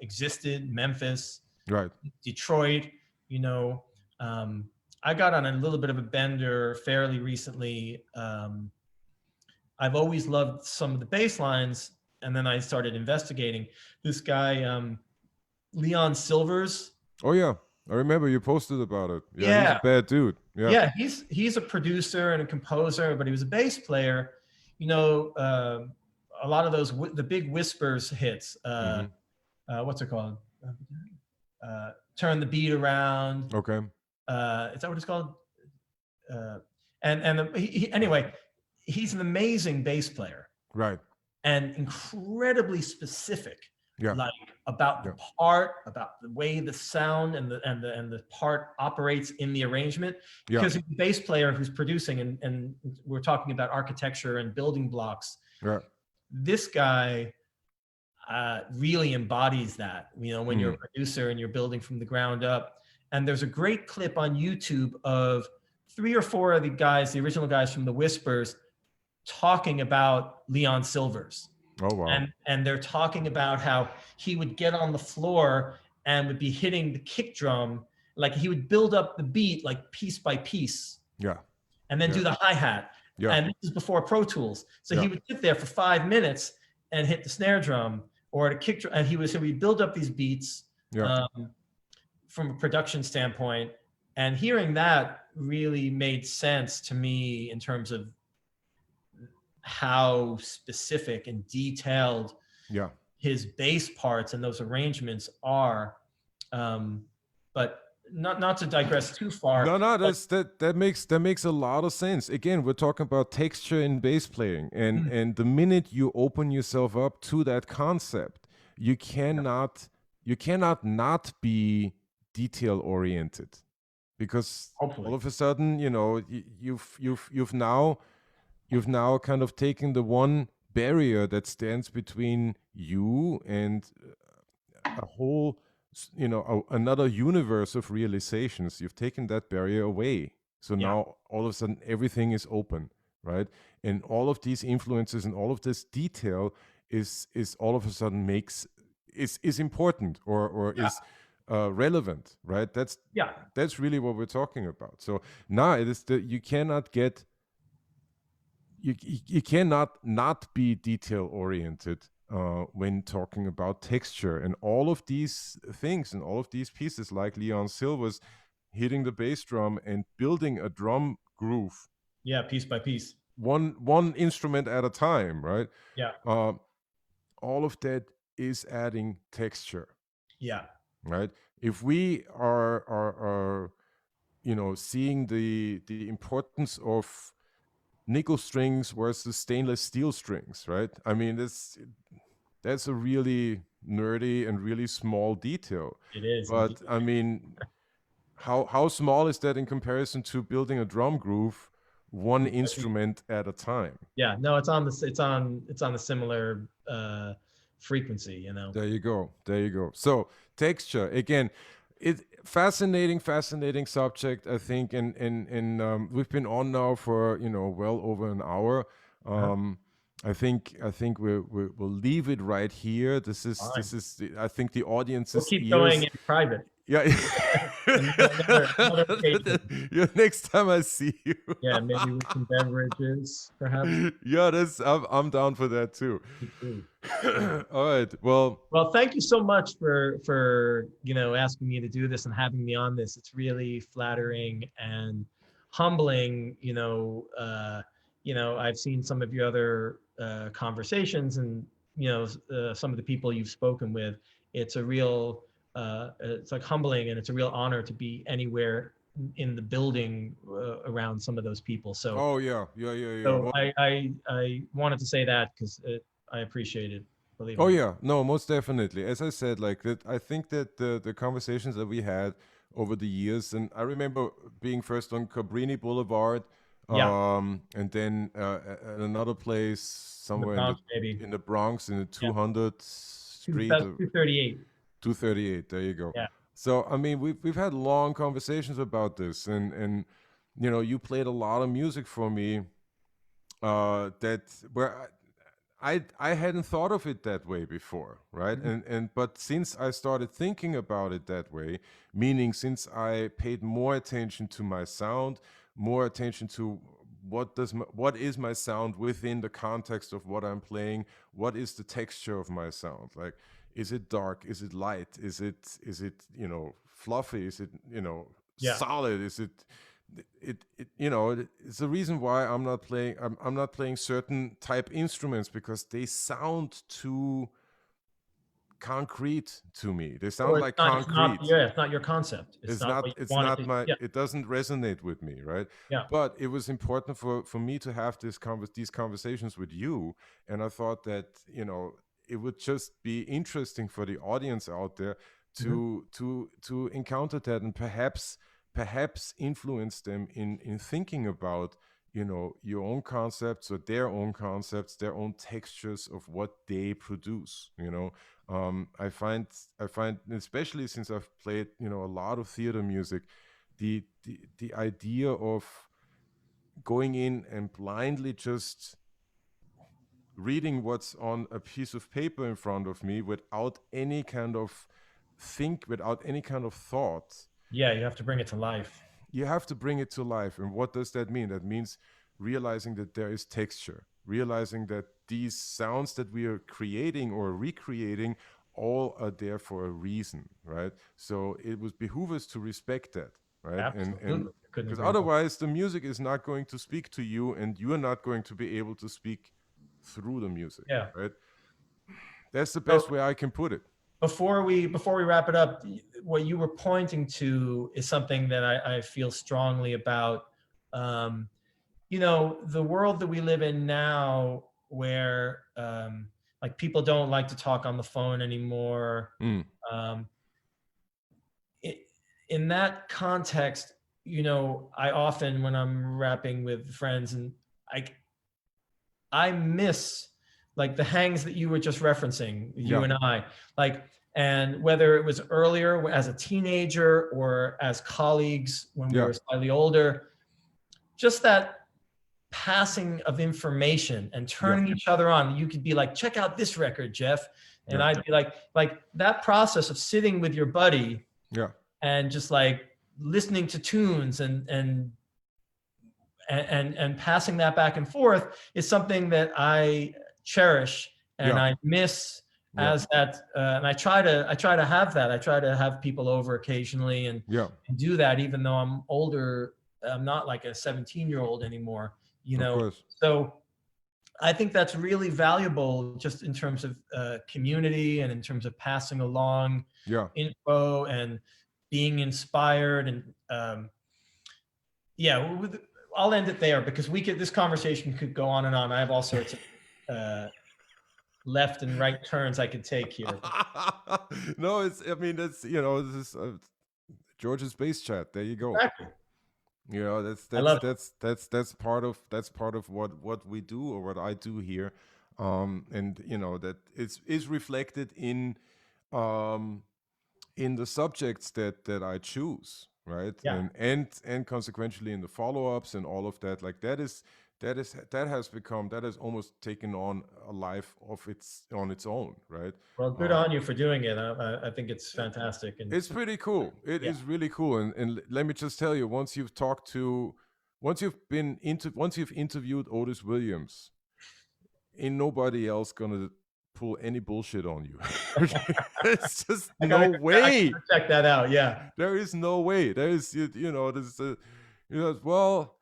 Speaker 3: existed. Memphis,
Speaker 2: Right.
Speaker 3: Detroit. You know, I got on a little bit of a bender fairly recently. I've always loved some of the bass lines, and then I started investigating this guy, Leon Silvers.
Speaker 2: Oh yeah. I remember you posted about it. Yeah, he's a
Speaker 3: Yeah,
Speaker 2: bad dude. Yeah.
Speaker 3: yeah, he's a producer and a composer, but he was a bass player. You know, a lot of those the big Whispers hits.
Speaker 2: Mm-hmm.
Speaker 3: What's it called? Turn the beat around.
Speaker 2: Okay.
Speaker 3: Is that what it's called? Anyway, he's an amazing bass player
Speaker 2: Right.
Speaker 3: and incredibly specific.
Speaker 2: Yeah.
Speaker 3: Like about the part, about the way the sound and the part operates in the arrangement. Because he's a bass player who's producing, and we're talking about architecture and building blocks.
Speaker 2: Yeah.
Speaker 3: This guy really embodies that. You know, when you're a producer and you're building from the ground up. And there's a great clip on YouTube of 3 or 4 of the guys, the original guys from the Whispers, talking about Leon Silvers.
Speaker 2: Oh wow.
Speaker 3: And they're talking about how he would get on the floor and would be hitting the kick drum, like he would build up the beat like piece by piece.
Speaker 2: Yeah.
Speaker 3: And then do the hi-hat.
Speaker 2: Yeah.
Speaker 3: And this is before Pro Tools. So he would sit there for 5 minutes and hit the snare drum or the kick drum, and he would build up these beats from a production standpoint. And hearing that really made sense to me in terms of how specific and detailed his bass parts and those arrangements are. But not to digress too far.
Speaker 2: No, that makes a lot of sense. Again, we're talking about texture in bass playing, and the minute you open yourself up to that concept, you cannot not be detail oriented, because all of a sudden, you know, you've now kind of taken the one barrier that stands between you and a whole, you know, another universe of realizations. You've taken that barrier away. So now all of a sudden everything is open, right? And all of these influences and all of this detail is all of a sudden is important or is relevant, right? That's really what we're talking about. So now it is you cannot get you cannot not be detail oriented when talking about texture, and all of these things and all of these pieces, like Leon Silva's hitting the bass drum and building a drum groove,
Speaker 3: piece by piece,
Speaker 2: one instrument at a time, right?
Speaker 3: Yeah.
Speaker 2: All of that is adding texture.
Speaker 3: Yeah.
Speaker 2: Right. If we are seeing the importance of nickel strings versus stainless steel strings, right? I mean, that's a really nerdy and really small detail.
Speaker 3: It is.
Speaker 2: But
Speaker 3: indeed.
Speaker 2: I mean, how small is that in comparison to building a drum groove, one instrument at a time?
Speaker 3: Yeah, no, it's on the similar frequency, you know.
Speaker 2: There you go. So texture again, it fascinating subject, I think, and we've been on now for well over an hour. I think we'll leave it right here. This is I think the audience's
Speaker 3: we'll keep
Speaker 2: ears.
Speaker 3: Going in private.
Speaker 2: Yeah.
Speaker 3: another
Speaker 2: Yeah, next time I see you.
Speaker 3: Yeah, maybe with some beverages, perhaps.
Speaker 2: Yeah, I'm down for that too. All right. Well,
Speaker 3: thank you so much for asking me to do this and having me on this. It's really flattering and humbling. I've seen some of your other conversations, and some of the people you've spoken with. It's a real it's like humbling, and it's a real honor to be anywhere in the building around some of those people. So
Speaker 2: yeah.
Speaker 3: So
Speaker 2: well,
Speaker 3: I wanted to say that because I appreciate it. Believe me.
Speaker 2: Oh yeah, no, most definitely. As I said, like that, I think that the conversations that we had over the years, and I remember being first on Cabrini Boulevard, and then at another place somewhere in the Bronx, in the 200th Street,
Speaker 3: 238.
Speaker 2: 238. There you go.
Speaker 3: Yeah.
Speaker 2: So I mean, we've had long conversations about this, and you played a lot of music for me that where I hadn't thought of it that way before, right? Mm-hmm. But since I started thinking about it that way, meaning since I paid more attention to my sound, more attention to what is my sound within the context of what I'm playing, what is the texture of my sound? Like, is it dark? Is it light? Is it fluffy? Is it solid? Is it it's the reason why I'm not playing certain type instruments, because they sound too concrete to me. They sound like concrete.
Speaker 3: It's not your concept.
Speaker 2: It doesn't resonate with me, right?
Speaker 3: Yeah.
Speaker 2: But it was important for me to have these conversations with you, and I thought that it would just be interesting for the audience out there to encounter that, and perhaps influence them in thinking about your own concepts, or their own concepts, their own textures of what they produce. I find especially since I've played a lot of theater music, the idea of going in and blindly just reading what's on a piece of paper in front of me without any kind of thought.
Speaker 3: Yeah, you have to bring it to life.
Speaker 2: You have to bring it to life. And what does that mean? That means realizing that there is texture, realizing that these sounds that we are creating or recreating all are there for a reason, right? So it would behoove us to respect that, right?
Speaker 3: Absolutely.
Speaker 2: And because otherwise the music is not going to speak to you, and you are not going to be able to speak through the music.
Speaker 3: Yeah.
Speaker 2: Right. That's the best way I can put it.
Speaker 3: Before we wrap it up, what you were pointing to is something that I feel strongly about. The world that we live in now, where like people don't like to talk on the phone anymore. In that context, I often, when I'm rapping with friends, and I miss like the hangs that you were just referencing, you and I, and whether it was earlier as a teenager or as colleagues when we were slightly older, just that passing of information and turning each other on. You could be like, check out this record, Jeff. And I'd be like that process of sitting with your buddy
Speaker 2: Yeah.
Speaker 3: and just like listening to tunes and passing that back and forth is something that I cherish and
Speaker 2: Yeah.
Speaker 3: I miss
Speaker 2: Yeah.
Speaker 3: as that. And I try to have that. I try to have people over occasionally and
Speaker 2: Yeah.
Speaker 3: do that, even though I'm older. I'm not like a 17-year-old anymore, you
Speaker 2: Of
Speaker 3: know?
Speaker 2: course.
Speaker 3: So I think that's really valuable just in terms of community and in terms of passing along
Speaker 2: Yeah.
Speaker 3: info and being inspired. And yeah, I'll end it there because this conversation could go on and on. I have all sorts of left and right turns I could take here.
Speaker 2: No, I mean, that's, this is George's Space Chat. There you go.
Speaker 3: Exactly.
Speaker 2: That's
Speaker 3: I love
Speaker 2: that's part of what we do, or what I do here, and that is reflected in the subjects that I choose, right?
Speaker 3: Yeah.
Speaker 2: And consequentially in the follow-ups and all of that. Like that has almost taken on a life on its own, right?
Speaker 3: Well, good on you for doing it. I think it's fantastic. And
Speaker 2: It's pretty cool. It is really cool. And let me just tell you, once you've interviewed Otis Williams, ain't nobody else gonna pull any bullshit on you. It's just no way.
Speaker 3: Check that out. Yeah.
Speaker 2: There is no way. There is, well,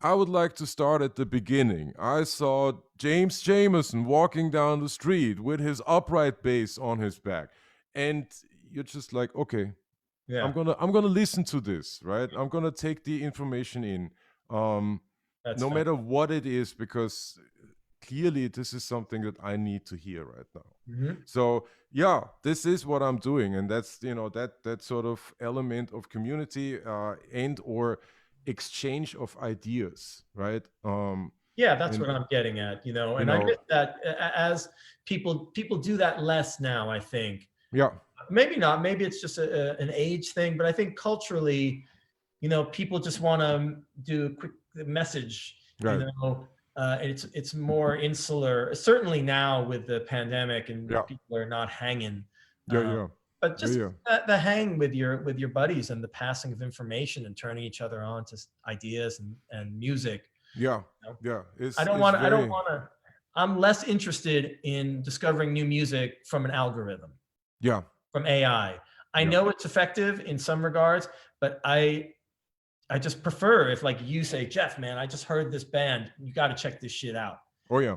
Speaker 2: I would like to start at the beginning. I saw James Jamerson walking down the street with his upright bass on his back. And you're just like, okay,
Speaker 3: Yeah.
Speaker 2: I'm gonna listen to this, right? I'm gonna take the information in. No matter what it is, because clearly this is something that I need to hear right now.
Speaker 3: Mm-hmm.
Speaker 2: So yeah, this is what I'm doing, and that's that sort of element of community and or exchange of ideas, right?
Speaker 3: Yeah, that's what I'm getting at, and I get that as people do that less now, I think.
Speaker 2: Yeah.
Speaker 3: Maybe not. Maybe it's just an age thing, but I think culturally, people just want to do a quick message,
Speaker 2: Right.
Speaker 3: It's more insular, certainly now with the pandemic and people are not hanging. But just the hang with your buddies and the passing of information and turning each other on to ideas and music.
Speaker 2: Yeah.
Speaker 3: I don't want to. I'm less interested in discovering new music from an algorithm.
Speaker 2: Yeah.
Speaker 3: From AI. I know it's effective in some regards, but I just prefer if, like, you say, Jeff, man, I just heard this band. You got to check this shit out.
Speaker 2: Oh yeah.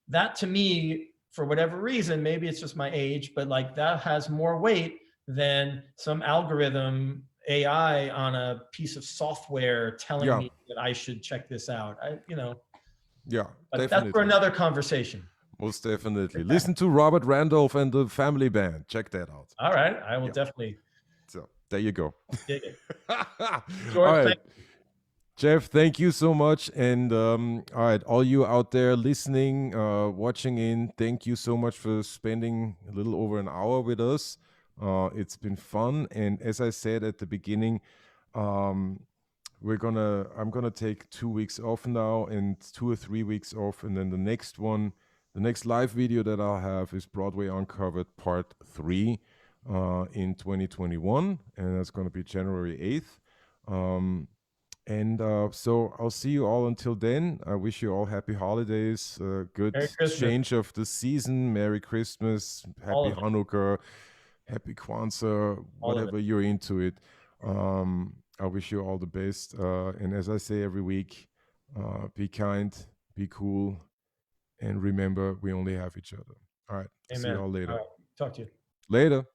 Speaker 3: That to me, for whatever reason, maybe it's just my age, but like that has more weight than some algorithm AI on a piece of software telling me that I should check this out.
Speaker 2: Yeah,
Speaker 3: but
Speaker 2: definitely.
Speaker 3: That's for another conversation.
Speaker 2: Most definitely. Listen to Robert Randolph and the Family Band. Check that out.
Speaker 3: All right. I will definitely.
Speaker 2: So there you go.
Speaker 3: Dig it.
Speaker 2: George, all right. Jeff, thank you so much. And all right, all you out there listening, watching in, thank you so much for spending a little over an hour with us. It's been fun. And as I said at the beginning, I'm gonna take 2 weeks off now and 2 or 3 weeks off. And then the next live video that I'll have is Broadway Uncovered Part 3 in 2021. And that's gonna be January 8th. So I'll see you all until then. I wish you all happy holidays, good change of the season, Merry Christmas, Happy Hanukkah, Happy Kwanzaa, whatever you're into it. I wish you all the best. And as I say every week, be kind, be cool, and remember, we only have each other. All right.
Speaker 3: Amen.
Speaker 2: See you all later.
Speaker 3: All right. Talk to you
Speaker 2: later.